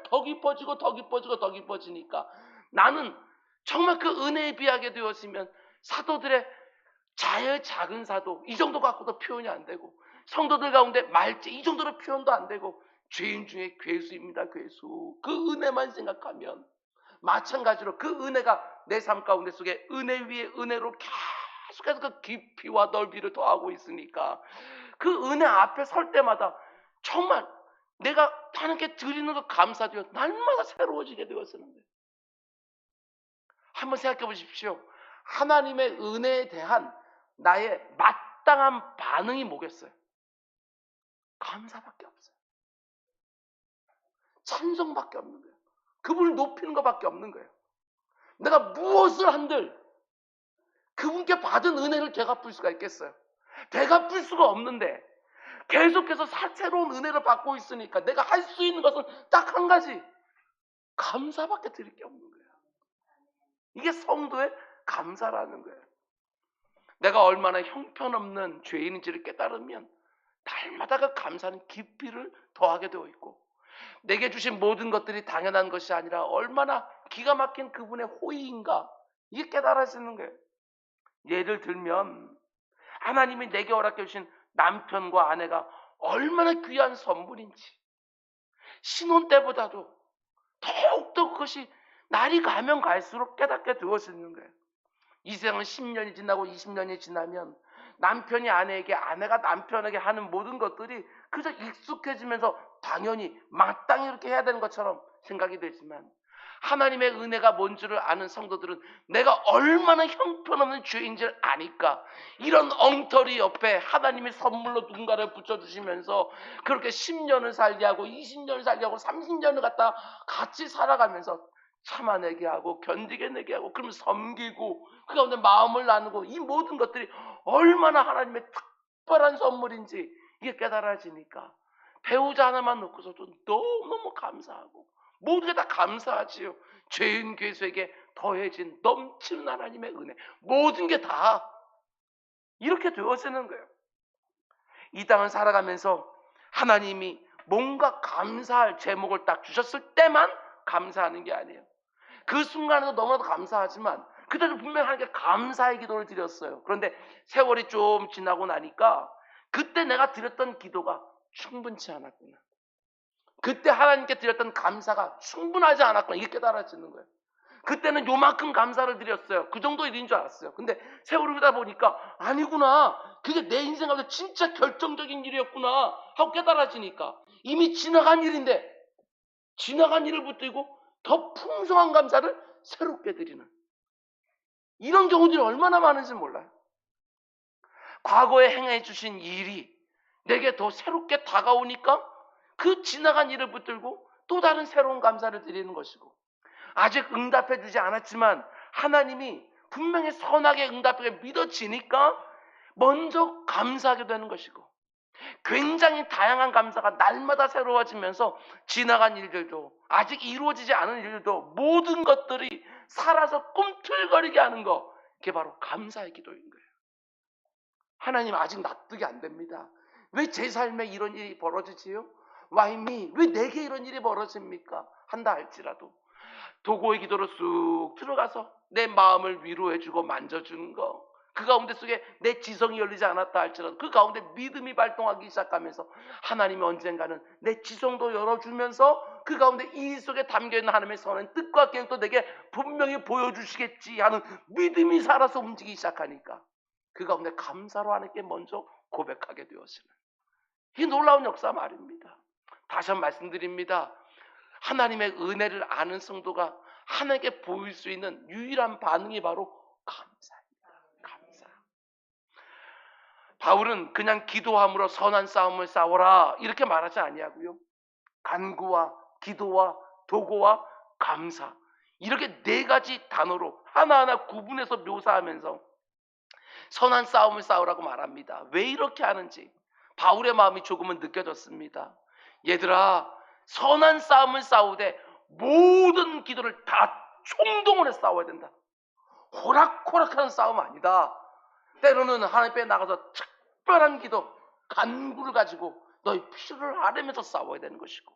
더 깊어지고 더 깊어지고 더 깊어지니까 나는 정말 그 은혜에 비하게 되었으면 사도들의 자의 작은 사도 이 정도 갖고도 표현이 안 되고, 성도들 가운데 말지 이 정도로 표현도 안 되고, 죄인 중에 괴수입니다. 괴수. 그 은혜만 생각하면 마찬가지로 그 은혜가 내 삶 가운데 속에 은혜 위에 은혜로 계속해서 그 깊이와 넓이를 더하고 있으니까 그 은혜 앞에 설 때마다 정말 내가 하나님께 드리는 그 감사도요, 날마다 새로워지게 되었는 거예요. 한번 생각해 보십시오. 하나님의 은혜에 대한 나의 마땅한 반응이 뭐겠어요? 감사밖에 없어요. 찬송밖에 없는 거예요. 그분을 높이는 것밖에 없는 거예요. 내가 무엇을 한들 그분께 받은 은혜를 되갚을 수가 있겠어요? 되갚을 수가 없는데 계속해서 새로운 은혜를 받고 있으니까 내가 할 수 있는 것은 딱 한 가지, 감사밖에 드릴 게 없는 거예요. 이게 성도의 감사라는 거예요. 내가 얼마나 형편없는 죄인인지를 깨달으면 날마다 그 감사는 깊이를 더하게 되어 있고, 내게 주신 모든 것들이 당연한 것이 아니라 얼마나 기가 막힌 그분의 호의인가, 이게 깨달아지는 거예요. 예를 들면 하나님이 내게 허락해 주신 남편과 아내가 얼마나 귀한 선물인지 신혼 때보다도 더욱더 그것이 날이 가면 갈수록 깨닫게 되어지는 거예요. 이 세상은 10년이 지나고 20년이 지나면 남편이 아내에게, 아내가 남편에게 하는 모든 것들이 그저 익숙해지면서 당연히 마땅히 이렇게 해야 되는 것처럼 생각이 되지만, 하나님의 은혜가 뭔 줄을 아는 성도들은 내가 얼마나 형편없는 죄인지를 아니까 이런 엉터리 옆에 하나님이 선물로 누군가를 붙여주시면서 그렇게 10년을 살게 하고 20년을 살게 하고 30년을 갖다 같이 살아가면서 참아내게 하고 견디게 내게 하고, 그러면 섬기고 그 가운데 마음을 나누고, 이 모든 것들이 얼마나 하나님의 특별한 선물인지 이게 깨달아지니까 배우자 하나만 놓고서도 너무너무 감사하고 모든 게 다 감사하지요. 죄인 괴수에게 더해진 넘치는 하나님의 은혜, 모든 게 다 이렇게 되어지는 거예요. 이 땅을 살아가면서 하나님이 뭔가 감사할 제목을 딱 주셨을 때만 감사하는 게 아니에요. 그 순간에도 너무나도 감사하지만 그때도 분명히 하나님께 감사의 기도를 드렸어요. 그런데 세월이 좀 지나고 나니까 그때 내가 드렸던 기도가 충분치 않았구나. 그때 하나님께 드렸던 감사가 충분하지 않았구나. 이게 깨달아지는 거예요. 그때는 요만큼 감사를 드렸어요. 그 정도 일인 줄 알았어요. 근데 세월이 흐르다 보니까 아니구나. 그게 내 인생 가운데 진짜 결정적인 일이었구나 하고 깨달아지니까 이미 지나간 일인데 지나간 일을 붙들고 더 풍성한 감사를 새롭게 드리는 이런 경우들이 얼마나 많은지 몰라요. 과거에 행해 주신 일이 내게 더 새롭게 다가오니까 그 지나간 일을 붙들고 또 다른 새로운 감사를 드리는 것이고, 아직 응답해 주지 않았지만 하나님이 분명히 선하게 응답하게 믿어지니까 먼저 감사하게 되는 것이고, 굉장히 다양한 감사가 날마다 새로워지면서 지나간 일들도 아직 이루어지지 않은 일들도 모든 것들이 살아서 꿈틀거리게 하는 거, 그게 바로 감사의 기도인 거예요. 하나님 아직 납득이 안 됩니다. 왜 제 삶에 이런 일이 벌어지지요? Why me? 왜 내게 이런 일이 벌어집니까? 한다 할지라도 도고의 기도로 쑥 들어가서 내 마음을 위로해주고 만져주는 거, 그 가운데 속에 내 지성이 열리지 않았다 할지라도 그 가운데 믿음이 발동하기 시작하면서 하나님이 언젠가는 내 지성도 열어주면서 그 가운데 이 속에 담겨있는 하나님의 선한 뜻과 계획도 내게 분명히 보여주시겠지 하는 믿음이 살아서 움직이기 시작하니까 그 가운데 감사로 하나님께 먼저 고백하게 되었으면, 이 놀라운 역사 말입니다. 다시 한번 말씀드립니다. 하나님의 은혜를 아는 성도가 하나님께 보일 수 있는 유일한 반응이 바로 감사입니다. 감사. 바울은 그냥 기도함으로 선한 싸움을 싸워라 이렇게 말하지 아니하고요, 간구와 기도와 도고와 감사, 이렇게 네 가지 단어로 하나하나 구분해서 묘사하면서 선한 싸움을 싸우라고 말합니다. 왜 이렇게 하는지 바울의 마음이 조금은 느껴졌습니다. 얘들아, 선한 싸움을 싸우되 모든 기도를 다 총동원해 싸워야 된다. 호락호락하는 싸움 아니다. 때로는 하나님 앞에 나가서 특별한 기도, 간구를 가지고 너희 필요를 아뢰면서 싸워야 되는 것이고,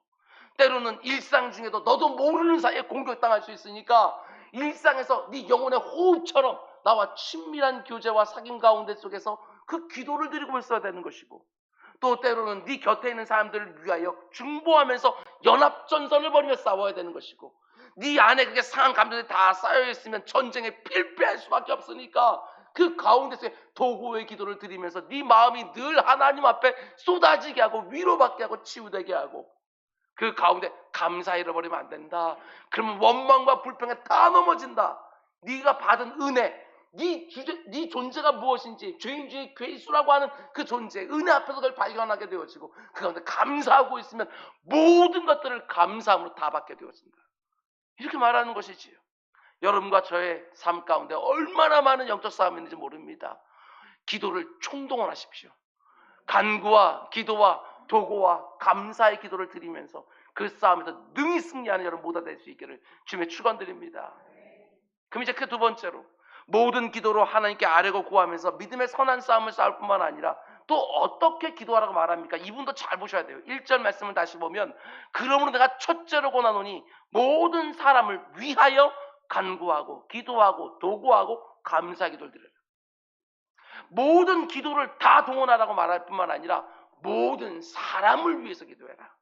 때로는 일상 중에도 너도 모르는 사이에 공격당할 수 있으니까 일상에서 네 영혼의 호흡처럼 나와 친밀한 교제와 사귐 가운데 속에서 그 기도를 드리고 있어야 되는 것이고, 또 때로는 네 곁에 있는 사람들을 위하여 중보하면서 연합전선을 벌이며 싸워야 되는 것이고, 네 안에 그게 상한 감정이 다 쌓여있으면 전쟁에 필패할 수밖에 없으니까 그 가운데서 도구의 기도를 드리면서 네 마음이 늘 하나님 앞에 쏟아지게 하고 위로받게 하고 치유되게 하고, 그 가운데 감사 잃어버리면 안 된다. 그러면 원망과 불평에 다 넘어진다. 네가 받은 은혜, 네 존재가 무엇인지, 죄인 중에 괴수라고 하는 그 존재, 은혜 앞에서 그걸 발견하게 되어지고 그 가운데 감사하고 있으면 모든 것들을 감사함으로 다 받게 되어진다. 이렇게 말하는 것이지요. 여러분과 저의 삶 가운데 얼마나 많은 영적 싸움이 있는지 모릅니다. 기도를 총동원하십시오. 간구와 기도와 도고와 감사의 기도를 드리면서 그 싸움에서 능히 승리하는 여러분 모두 될 수 있기를 주님의 축원드립니다. 그럼 이제 그 두 번째로, 모든 기도로 하나님께 아뢰고 구하면서 믿음의 선한 싸움을 싸울 뿐만 아니라 또 어떻게 기도하라고 말합니까? 이분도 잘 보셔야 돼요. 1절 말씀을 다시 보면, 그러므로 내가 첫째로 권하노니 모든 사람을 위하여 간구하고 기도하고 도구하고 감사 기도를 드려요. 모든 기도를 다 동원하라고 말할 뿐만 아니라 모든 사람을 위해서 기도해라,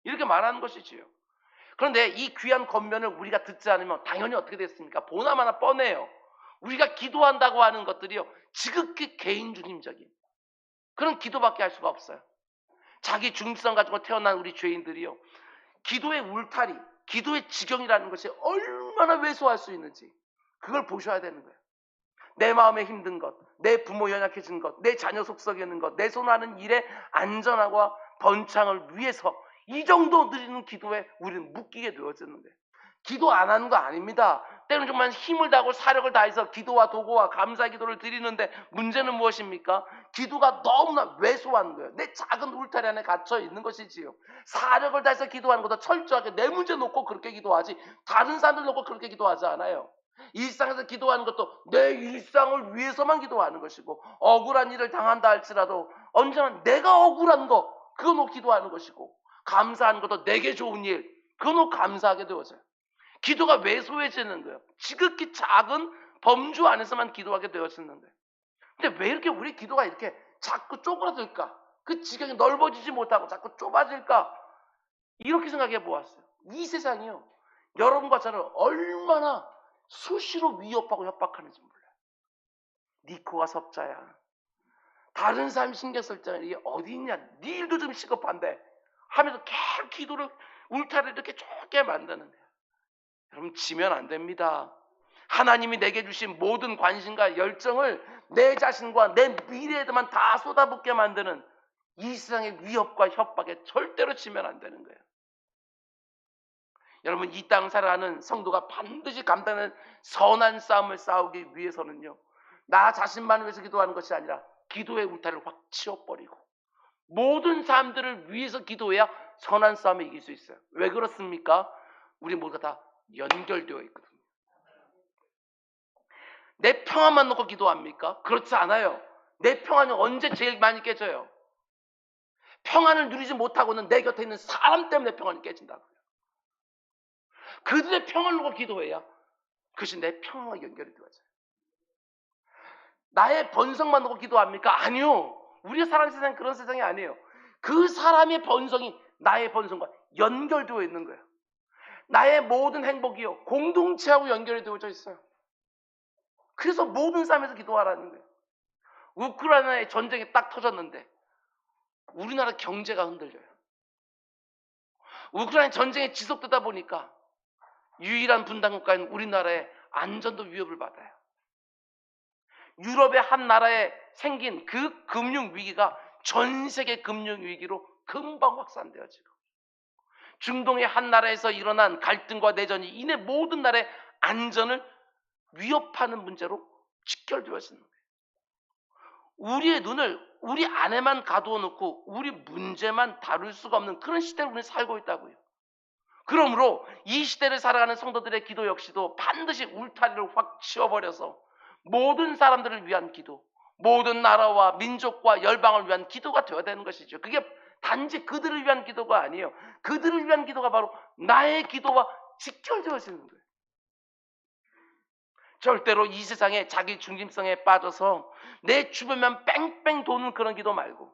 이렇게 말하는 것이지요. 그런데 이 귀한 권면을 우리가 듣지 않으면 당연히 어떻게 됐습니까? 보나마나 뻔해요. 우리가 기도한다고 하는 것들이요, 지극히 개인중심적인 그런 기도밖에 할 수가 없어요. 자기 중심성 가지고 태어난 우리 죄인들이요, 기도의 울타리, 기도의 지경이라는 것이 얼마나 왜소할 수 있는지 그걸 보셔야 되는 거예요. 내 마음에 힘든 것, 내 부모 연약해진 것, 내 자녀 속썩이는 있는 것, 내 손하는 일의 안전함과 번창을 위해서 이 정도 드리는 기도에 우리는 묶이게 되어지는 거예요. 기도 안 하는 거 아닙니다. 때로는 정말 힘을 다하고 사력을 다해서 기도와 도구와 감사 기도를 드리는데 문제는 무엇입니까? 기도가 너무나 왜소한 거예요. 내 작은 울타리 안에 갇혀 있는 것이지요. 사력을 다해서 기도하는 것도 철저하게 내 문제 놓고 그렇게 기도하지 다른 사람들 놓고 그렇게 기도하지 않아요. 일상에서 기도하는 것도 내 일상을 위해서만 기도하는 것이고, 억울한 일을 당한다 할지라도 언제나 내가 억울한 거 그거 놓고 기도하는 것이고, 감사하는 것도 내게 좋은 일 그거 놓고 감사하게 되어져요. 기도가 왜소해지는 거예요. 지극히 작은 범주 안에서만 기도하게 되어지는 거예요. 근데 왜 이렇게 우리 기도가 이렇게 자꾸 쪼그라들까? 그 지경이 넓어지지 못하고 자꾸 좁아질까? 이렇게 생각해 보았어요. 이 세상이요, 여러분과 저를 얼마나 수시로 위협하고 협박하는지 몰라요. 네 코가 석자야. 다른 사람 신경 쓸 때는 이게 어디 있냐? 네 일도 좀 시급한데 하면서 계속 기도를 울타리를 이렇게 좁게 만드는 거예요. 여러분, 지면 안 됩니다. 하나님이 내게 주신 모든 관심과 열정을 내 자신과 내 미래에만 다 쏟아붓게 만드는 이 세상의 위협과 협박에 절대로 지면 안 되는 거예요. 여러분, 이 땅 살아가는 성도가 반드시 감당하는 선한 싸움을 싸우기 위해서는요, 나 자신만을 위해서 기도하는 것이 아니라 기도의 울타리를 확 치워버리고 모든 사람들을 위해서 기도해야 선한 싸움에 이길 수 있어요. 왜 그렇습니까? 우리 모두가 다 연결되어 있거든요. 내 평안만 놓고 기도합니까? 그렇지 않아요. 내 평안이 언제 제일 많이 깨져요? 평안을 누리지 못하고는 내 곁에 있는 사람 때문에 평안이 깨진다고요. 그들의 평안을 놓고 기도해야 그것이 내 평안과 연결이 되어져요. 나의 번성만 놓고 기도합니까? 아니요. 우리가 살아가는 세상은 그런 세상이 아니에요. 그 사람의 번성이 나의 번성과 연결되어 있는 거예요. 나의 모든 행복이요, 공동체하고 연결이 되어져 있어요. 그래서 모든 삶에서 기도하라는 거예요. 우크라이나의 전쟁이 딱 터졌는데 우리나라 경제가 흔들려요. 우크라이나 전쟁이 지속되다 보니까 유일한 분단 국가인 우리나라의 안전도 위협을 받아요. 유럽의 한 나라에 생긴 그 금융 위기가 전 세계 금융 위기로 금방 확산되어지고, 중동의 한 나라에서 일어난 갈등과 내전이 이내 모든 나라의 안전을 위협하는 문제로 직결되어지는 거예요. 우리의 눈을 우리 안에만 가두어 놓고 우리 문제만 다룰 수가 없는 그런 시대를 우리는 살고 있다고요. 그러므로 이 시대를 살아가는 성도들의 기도 역시도 반드시 울타리를 확 치워버려서 모든 사람들을 위한 기도, 모든 나라와 민족과 열방을 위한 기도가 되어야 되는 것이죠. 그게 단지 그들을 위한 기도가 아니에요. 그들을 위한 기도가 바로 나의 기도와 직결되어지는 거예요. 절대로 이 세상에 자기 중심성에 빠져서 내 주변만 뺑뺑 도는 그런 기도 말고,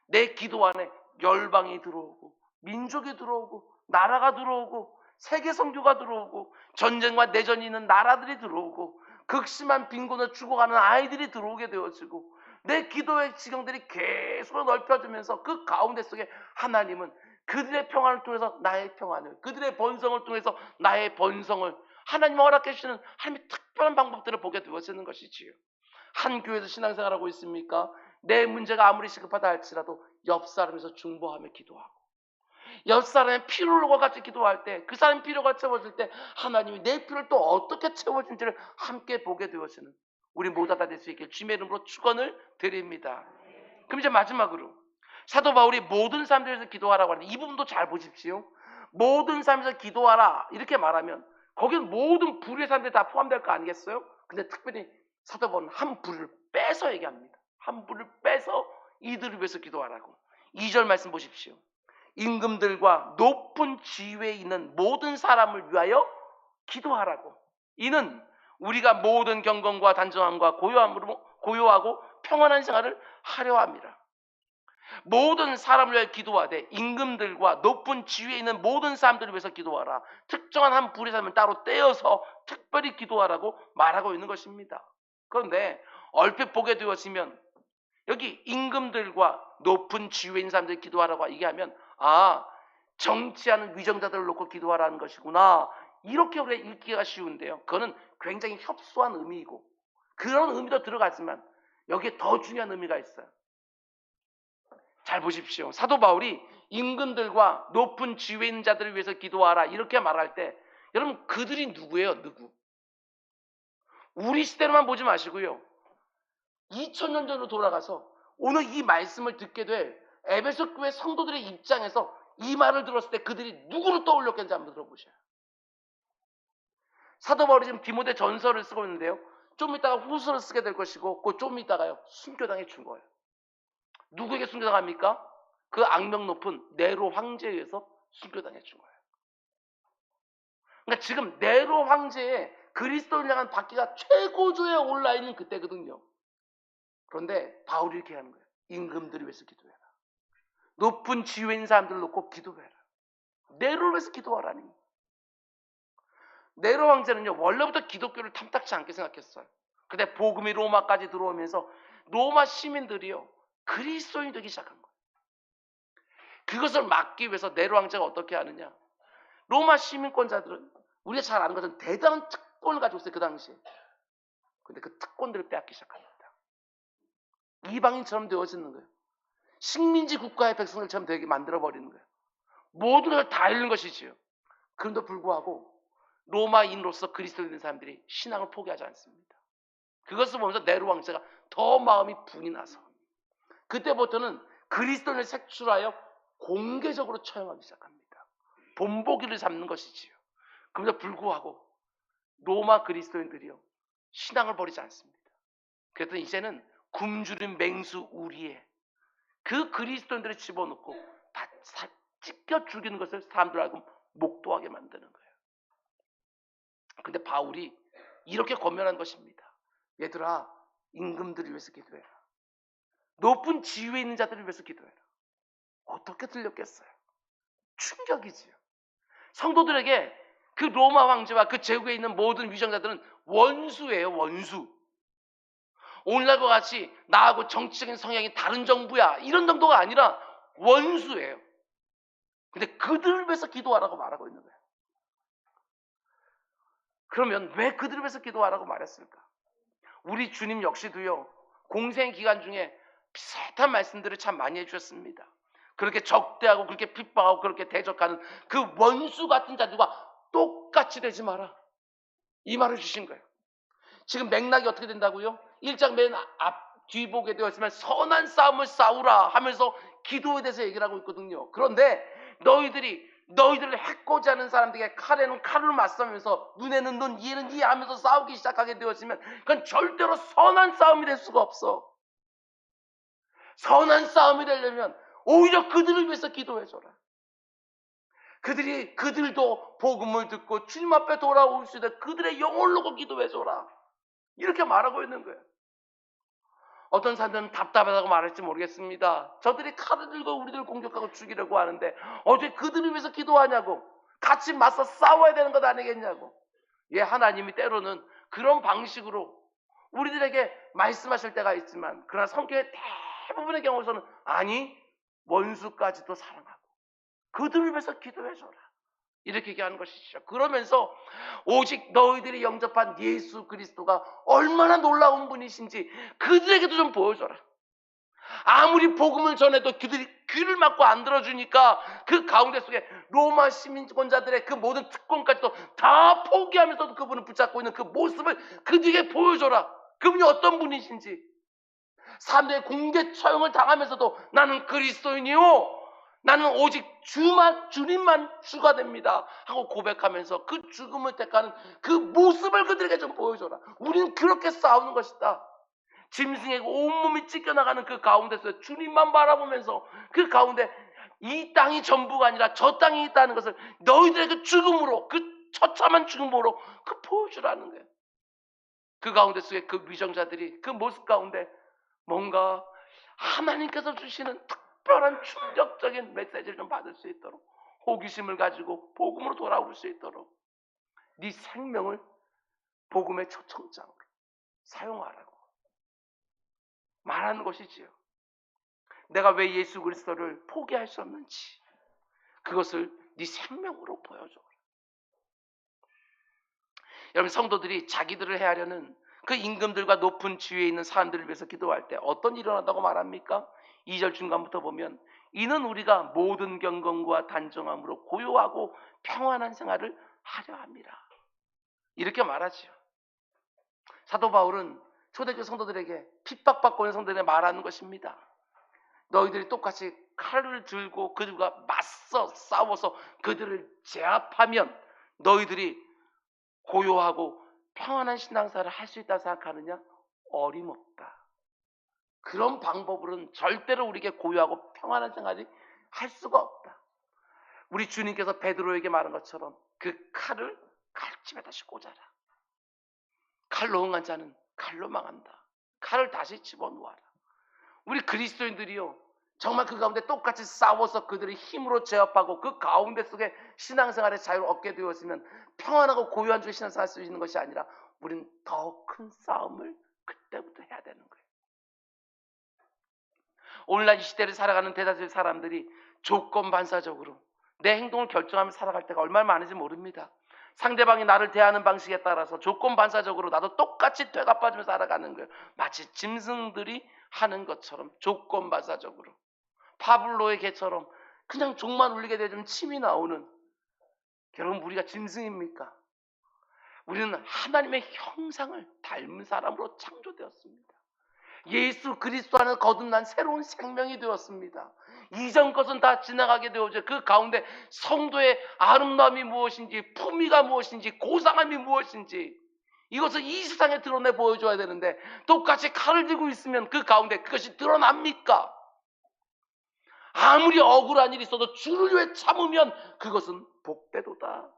내 기도 안에 열방이 들어오고 민족이 들어오고 나라가 들어오고 세계 선교가 들어오고 전쟁과 내전이 있는 나라들이 들어오고 극심한 빈곤을 죽어가는 아이들이 들어오게 되어지고, 내 기도의 지경들이 계속 넓혀지면서 그 가운데 속에 하나님은 그들의 평안을 통해서 나의 평안을, 그들의 번성을 통해서 나의 번성을 하나님 허락해 주시는 하나님의 특별한 방법들을 보게 되어지는 것이지요. 한 교회에서 신앙생활하고 있습니까? 내 문제가 아무리 시급하다 할지라도 옆 사람에서 중보하며 기도하고, 옆 사람의 필요와 같이 기도할 때 그 사람의 필요가 채워질 때 하나님이 내 필요를 또 어떻게 채워준지를 함께 보게 되어지는 우리 모두 다 될 수 있게 주님의 이름으로 축원을 드립니다. 그럼 이제 마지막으로 사도 바울이 모든 사람들에서 기도하라고 하는데 이 부분도 잘 보십시오. 모든 사람에서 기도하라 이렇게 말하면 거기는 모든 부류의 사람들이 다 포함될 거 아니겠어요? 근데 특별히 사도 바울은 한 부류를 빼서 얘기합니다. 한 부류를 빼서 이들을 위해서 기도하라고. 2절 말씀 보십시오. 임금들과 높은 지위에 있는 모든 사람을 위하여 기도하라고. 이는 우리가 모든 경건과 단정함과 고요하고 평안한 생활을 하려 합니다. 모든 사람을 위해 기도하되 임금들과 높은 지위에 있는 모든 사람들을 위해서 기도하라. 특정한 한 부류의 사람을 따로 떼어서 특별히 기도하라고 말하고 있는 것입니다. 그런데 얼핏 보게 되었으면 여기 임금들과 높은 지위에 있는 사람들이 기도하라고 얘기하면 정치하는 위정자들을 놓고 기도하라는 것이구나, 이렇게 우리가 읽기가 쉬운데요, 그거는 굉장히 협소한 의미이고 그런 의미도 들어가지만 여기에 더 중요한 의미가 있어요. 잘 보십시오. 사도 바울이 임금들과 높은 지위에 있는 자들을 위해서 기도하라 이렇게 말할 때 여러분 그들이 누구예요? 누구? 우리 시대로만 보지 마시고요. 2000년 전으로 돌아가서 오늘 이 말씀을 듣게 될 에베소 교회 성도들의 입장에서 이 말을 들었을 때 그들이 누구를 떠올렸겠는지 한번 들어보셔요. 사도 바울이 지금 디모데 전서를 쓰고 있는데요. 좀 이따가 후서를 쓰게 될 것이고 그 좀 이따가요. 순교당해 준 거예요. 누구에게 순교당합니까? 그 악명 높은 네로 황제에 의해서 순교당해 준 거예요. 그러니까 지금 네로 황제의 그리스도를 향한 박해가 최고조에 올라 있는 그때거든요. 그런데 바울이 이렇게 하는 거예요. 임금들을 위해서 기도해라. 높은 지위에 있는 사람들을 놓고 기도해라. 네로를 위해서 기도하라니. 네로 황제는요, 원래부터 기독교를 탐탁치 않게 생각했어요. 근데 복음이 로마까지 들어오면서 로마 시민들이요, 그리스도인이 되기 시작한 거예요. 그것을 막기 위해서 네로 황제가 어떻게 하느냐. 로마 시민권자들은 우리가 잘 아는 것은 대단한 특권을 가지고 있어요, 그 당시에. 근데 그 특권들을 빼앗기 시작합니다. 이방인처럼 되어지는 거예요. 식민지 국가의 백성들처럼 되게 만들어버리는 거예요. 모든 걸 다 잃는 것이지요. 그런데도 불구하고 로마인으로서 그리스도인 된 사람들이 신앙을 포기하지 않습니다. 그것을 보면서 네로 왕제가 더 마음이 분이 나서 그때부터는 그리스도인을 색출하여 공개적으로 처형하기 시작합니다. 본보기를 삼는 것이지요. 그럼에도 불구하고 로마 그리스도인들이요, 신앙을 버리지 않습니다. 그래서 이제는 굶주린 맹수 우리에 그 그리스도인들을 집어넣고 다 찢겨 죽이는 것을 사람들 알고 목도하게 만드는 거예요. 근데 바울이 이렇게 권면한 것입니다. 얘들아, 임금들을 위해서 기도해라. 높은 지위에 있는 자들을 위해서 기도해라. 어떻게 들렸겠어요? 충격이지요. 성도들에게 그 로마 황제와 그 제국에 있는 모든 위정자들은 원수예요, 원수. 오늘날과 같이 나하고 정치적인 성향이 다른 정부야, 이런 정도가 아니라 원수예요. 근데 그들을 위해서 기도하라고 말하고 있는 거예요. 그러면 왜 그들을 위해서 기도하라고 말했을까? 우리 주님 역시도요, 공생 기간 중에 비슷한 말씀들을 참 많이 해주셨습니다. 그렇게 적대하고 그렇게 핍박하고 그렇게 대적하는 그 원수 같은 자들과 똑같이 되지 마라, 이 말을 주신 거예요. 지금 맥락이 어떻게 된다고요? 1장 맨 뒤 보게 되었지만 선한 싸움을 싸우라 하면서 기도에 대해서 얘기를 하고 있거든요. 그런데 너희들을 해코지 하는 사람들에게 칼에는 칼을 맞서면서 눈에는 눈, 이에는 이 하면서 싸우기 시작하게 되었으면 그건 절대로 선한 싸움이 될 수가 없어. 선한 싸움이 되려면 오히려 그들을 위해서 기도해줘라. 그들도 복음을 듣고 주님 앞에 돌아올 수 있도록 그들의 영혼을 놓고 기도해줘라. 이렇게 말하고 있는 거예요. 어떤 사람들은 답답하다고 말할지 모르겠습니다. 저들이 칼을 들고 우리들 공격하고 죽이려고 하는데 어떻게 그들을 위해서 기도하냐고. 같이 맞서 싸워야 되는 것 아니겠냐고. 예, 하나님이 때로는 그런 방식으로 우리들에게 말씀하실 때가 있지만, 그러나 성경의 대부분의 경우에서는 아니, 원수까지도 사랑하고 그들을 위해서 기도해줘라, 이렇게 얘기하는 것이죠. 그러면서 오직 너희들이 영접한 예수 그리스도가 얼마나 놀라운 분이신지 그들에게도 좀 보여줘라. 아무리 복음을 전해도 그들이 귀를 막고 안 들어주니까 그 가운데 속에 로마 시민권자들의 그 모든 특권까지도 다 포기하면서도 그분을 붙잡고 있는 그 모습을 그들에게 보여줘라. 그분이 어떤 분이신지. 사람들의 공개 처형을 당하면서도 나는 그리스도인이요, 나는 오직 주님만 주가 됩니다 하고 고백하면서 그 죽음을 택하는 그 모습을 그들에게 좀 보여줘라. 우리는 그렇게 싸우는 것이다. 짐승에게 온몸이 찢겨나가는 그 가운데서 주님만 바라보면서 그 가운데 이 땅이 전부가 아니라 저 땅이 있다는 것을 너희들의 그 죽음으로, 그 처참한 죽음으로 그 보여주라는 거예요. 그 가운데 속에 그 위정자들이 그 모습 가운데 뭔가 하나님께서 주시는 특별한 충격적인 메시지를 좀 받을 수 있도록, 호기심을 가지고 복음으로 돌아올 수 있도록 네 생명을 복음의 초청장으로 사용하라고 말하는 것이지요. 내가 왜 예수 그리스도를 포기할 수 없는지 그것을 네 생명으로 보여줘. 여러분, 성도들이 자기들을 해하려는 그 임금들과 높은 지위에 있는 사람들을 위해서 기도할 때 어떤 일이 일어난다고 말합니까? 2절 중간부터 보면 이는 우리가 모든 경건과 단정함으로 고요하고 평안한 생활을 하려 함이라. 이렇게 말하지요. 사도 바울은 초대교회 성도들에게 핍박받고 있는 성도들에게 말하는 것입니다. 너희들이 똑같이 칼을 들고 그들과 맞서 싸워서 그들을 제압하면 너희들이 고요하고 평안한 신앙생활을 할 수 있다고 생각하느냐? 어림없다. 그런 방법으로는 절대로 우리에게 고요하고 평안한 생활이 할 수가 없다. 우리 주님께서 베드로에게 말한 것처럼 그 칼을 칼집에 다시 꽂아라. 칼로 응한 자는 칼로 망한다. 칼을 다시 집어놓아라. 우리 그리스도인들이요, 정말 그 가운데 똑같이 싸워서 그들의 힘으로 제압하고 그 가운데 속에 신앙생활의 자유를 얻게 되었으면 평안하고 고요한 주의 신앙생활을 할 수 있는 것이 아니라 우리는 더 큰 싸움을 그때부터 해야 되는 거예요. 오늘날 이 시대를 살아가는 대다수의 사람들이 조건 반사적으로 내 행동을 결정하며 살아갈 때가 얼마나 많은지 모릅니다. 상대방이 나를 대하는 방식에 따라서 조건 반사적으로 나도 똑같이 되갚아주며 살아가는 거예요. 마치 짐승들이 하는 것처럼 조건 반사적으로. 파블로의 개처럼 그냥 종만 울리게 되면 침이 나오는. 여러분, 우리가 짐승입니까? 우리는 하나님의 형상을 닮은 사람으로 창조되었습니다. 예수 그리스도 안에서 거듭난 새로운 생명이 되었습니다. 이전 것은 다 지나가게 되어져. 그 가운데 성도의 아름다움이 무엇인지, 품위가 무엇인지, 고상함이 무엇인지 이것을 이 세상에 드러내 보여줘야 되는데 똑같이 칼을 들고 있으면 그 가운데 그것이 드러납니까? 아무리 억울한 일이 있어도 주를 위해 참으면 그것은 복되도다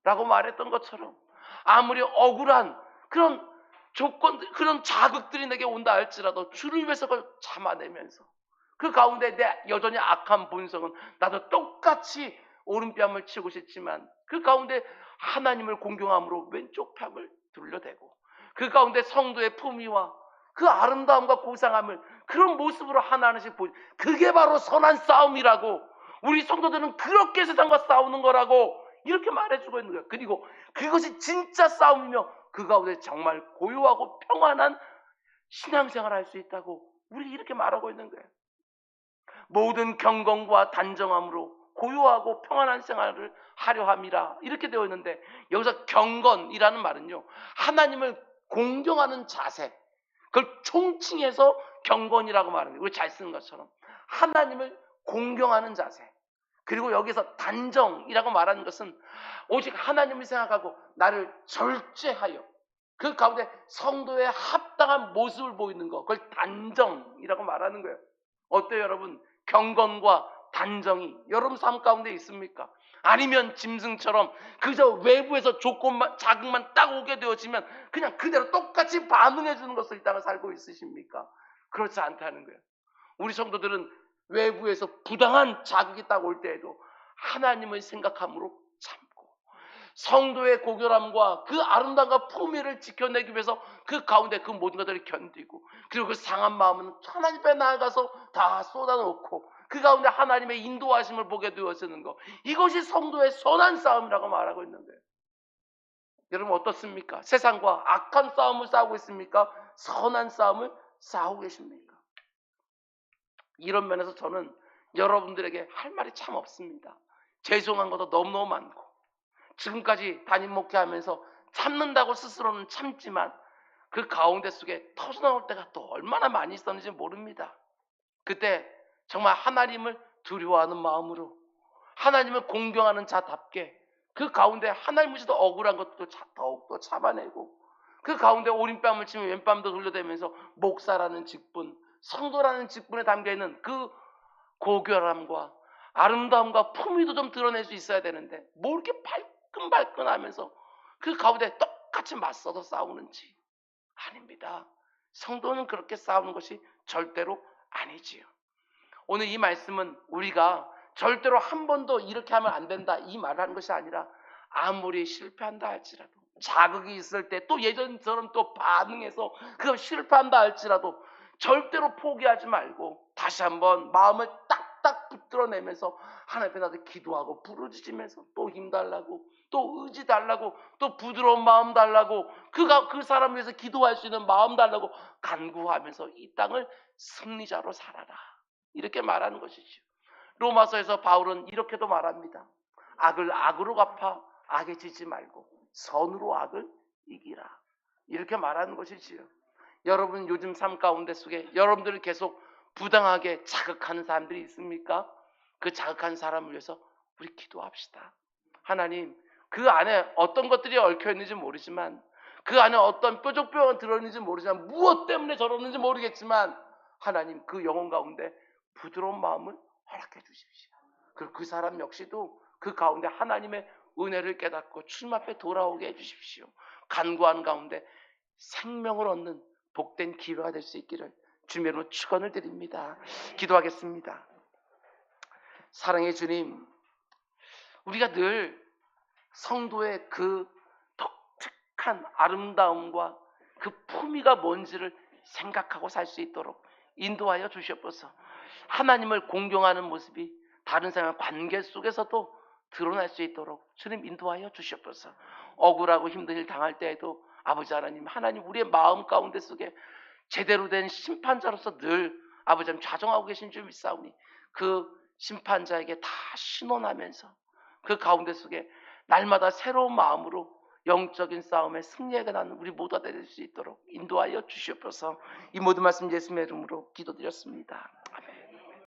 라고 말했던 것처럼 아무리 억울한 그런 조건들, 그런 자극들이 내게 온다 할지라도 주를 위해서 그걸 참아내면서 그 가운데 내 여전히 악한 본성은 나도 똑같이 오른뺨을 치고 싶지만 그 가운데 하나님을 공경함으로 왼쪽 뺨을 둘러대고 그 가운데 성도의 품위와 그 아름다움과 고상함을 그런 모습으로 하나하나씩 보여. 그게 바로 선한 싸움이라고, 우리 성도들은 그렇게 세상과 싸우는 거라고 이렇게 말해주고 있는 거예요. 그리고 그것이 진짜 싸움이며 그 가운데 정말 고요하고 평안한 신앙생활을 할 수 있다고 우리 이렇게 말하고 있는 거예요. 모든 경건과 단정함으로 고요하고 평안한 생활을 하려 함이라 이렇게 되어 있는데, 여기서 경건이라는 말은요, 하나님을 공경하는 자세, 그걸 총칭해서 경건이라고 말하는 거예요. 우리 잘 쓰는 것처럼 하나님을 공경하는 자세. 그리고 여기서 단정이라고 말하는 것은 오직 하나님을 생각하고 나를 절제하여 그 가운데 성도의 합당한 모습을 보이는 것, 그걸 단정이라고 말하는 거예요. 어때요 여러분? 경건과 단정이 여러분 삶 가운데 있습니까? 아니면 짐승처럼 그저 외부에서 조건만, 자극만 딱 오게 되어지면 그냥 그대로 똑같이 반응해 주는 것을 이 땅을 살고 있으십니까? 그렇지 않다는 거예요. 우리 성도들은 외부에서 부당한 자극이 딱 올 때에도 하나님을 생각함으로 참고 성도의 고결함과 그 아름다움과 품위를 지켜내기 위해서 그 가운데 그 모든 것들을 견디고, 그리고 그 상한 마음은 하나님 앞에 나아가서 다 쏟아놓고 그 가운데 하나님의 인도하심을 보게 되어지는 것, 이것이 성도의 선한 싸움이라고 말하고 있는 거예요. 여러분 어떻습니까? 세상과 악한 싸움을 싸우고 있습니까? 선한 싸움을 싸우고 계십니까? 이런 면에서 저는 여러분들에게 할 말이 참 없습니다. 죄송한 것도 너무너무 많고, 지금까지 담임 목회하면서 참는다고 스스로는 참지만 그 가운데 속에 터져나올 때가 또 얼마나 많이 있었는지 모릅니다. 그때 정말 하나님을 두려워하는 마음으로 하나님을 공경하는 자답게 그 가운데 하나님 무시도 억울한 것도 더욱더 참아내고, 그 가운데 오른뺨을 치면 왼뺨도 돌려대면서 목사라는 직분, 성도라는 직분에 담겨있는 그 고결함과 아름다움과 품위도 좀 드러낼 수 있어야 되는데 뭐 이렇게 발끈발끈하면서 그 가운데 똑같이 맞서서 싸우는지. 아닙니다. 성도는 그렇게 싸우는 것이 절대로 아니지요. 오늘 이 말씀은 우리가 절대로 한 번도 이렇게 하면 안 된다 이 말을 하는 것이 아니라, 아무리 실패한다 할지라도, 자극이 있을 때 또 예전처럼 또 반응해서 그거 실패한다 할지라도 절대로 포기하지 말고 다시 한번 마음을 딱딱 붙들어내면서 하나님 앞에 나도 기도하고 부르짖으면서 또 힘달라고, 또 의지 달라고, 또 부드러운 마음 달라고, 그 사람 위해서 기도할 수 있는 마음 달라고 간구하면서 이 땅을 승리자로 살아라 이렇게 말하는 것이죠. 로마서에서 바울은 이렇게도 말합니다. 악을 악으로 갚아 악에 지지 말고 선으로 악을 이기라. 이렇게 말하는 것이지요. 여러분 요즘 삶 가운데 속에 여러분들을 계속 부당하게 자극하는 사람들이 있습니까? 그 자극한 사람을 위해서 우리 기도합시다. 하나님, 그 안에 어떤 것들이 얽혀 있는지 모르지만, 그 안에 어떤 뾰족뾰족한 들어있는지 모르지만, 무엇 때문에 저러는지 모르겠지만, 하나님 그 영혼 가운데 부드러운 마음을 허락해 주십시오. 그리고 그 사람 역시도 그 가운데 하나님의 은혜를 깨닫고 주님 앞에 돌아오게 해주십시오. 간구하는 가운데 생명을 얻는 복된 기회가 될 수 있기를 주님으로 축원을 드립니다. 기도하겠습니다. 사랑의 주님, 우리가 늘 성도의 그 독특한 아름다움과 그 품위가 뭔지를 생각하고 살 수 있도록 인도하여 주시옵소서. 하나님을 공경하는 모습이 다른 사람의 관계 속에서도 드러날 수 있도록 주님 인도하여 주시옵소서. 억울하고 힘든 일 당할 때에도 아버지 하나님, 하나님 우리의 마음 가운데 속에 제대로 된 심판자로서 늘 아버지 하나님 좌정하고 계신 줄 믿사오니 그 심판자에게 다 신원하면서 그 가운데 속에 날마다 새로운 마음으로 영적인 싸움에 승리하게 나는 우리 모두가 될 수 있도록 인도하여 주시옵소서. 이 모든 말씀 예수님의 이름으로 기도드렸습니다.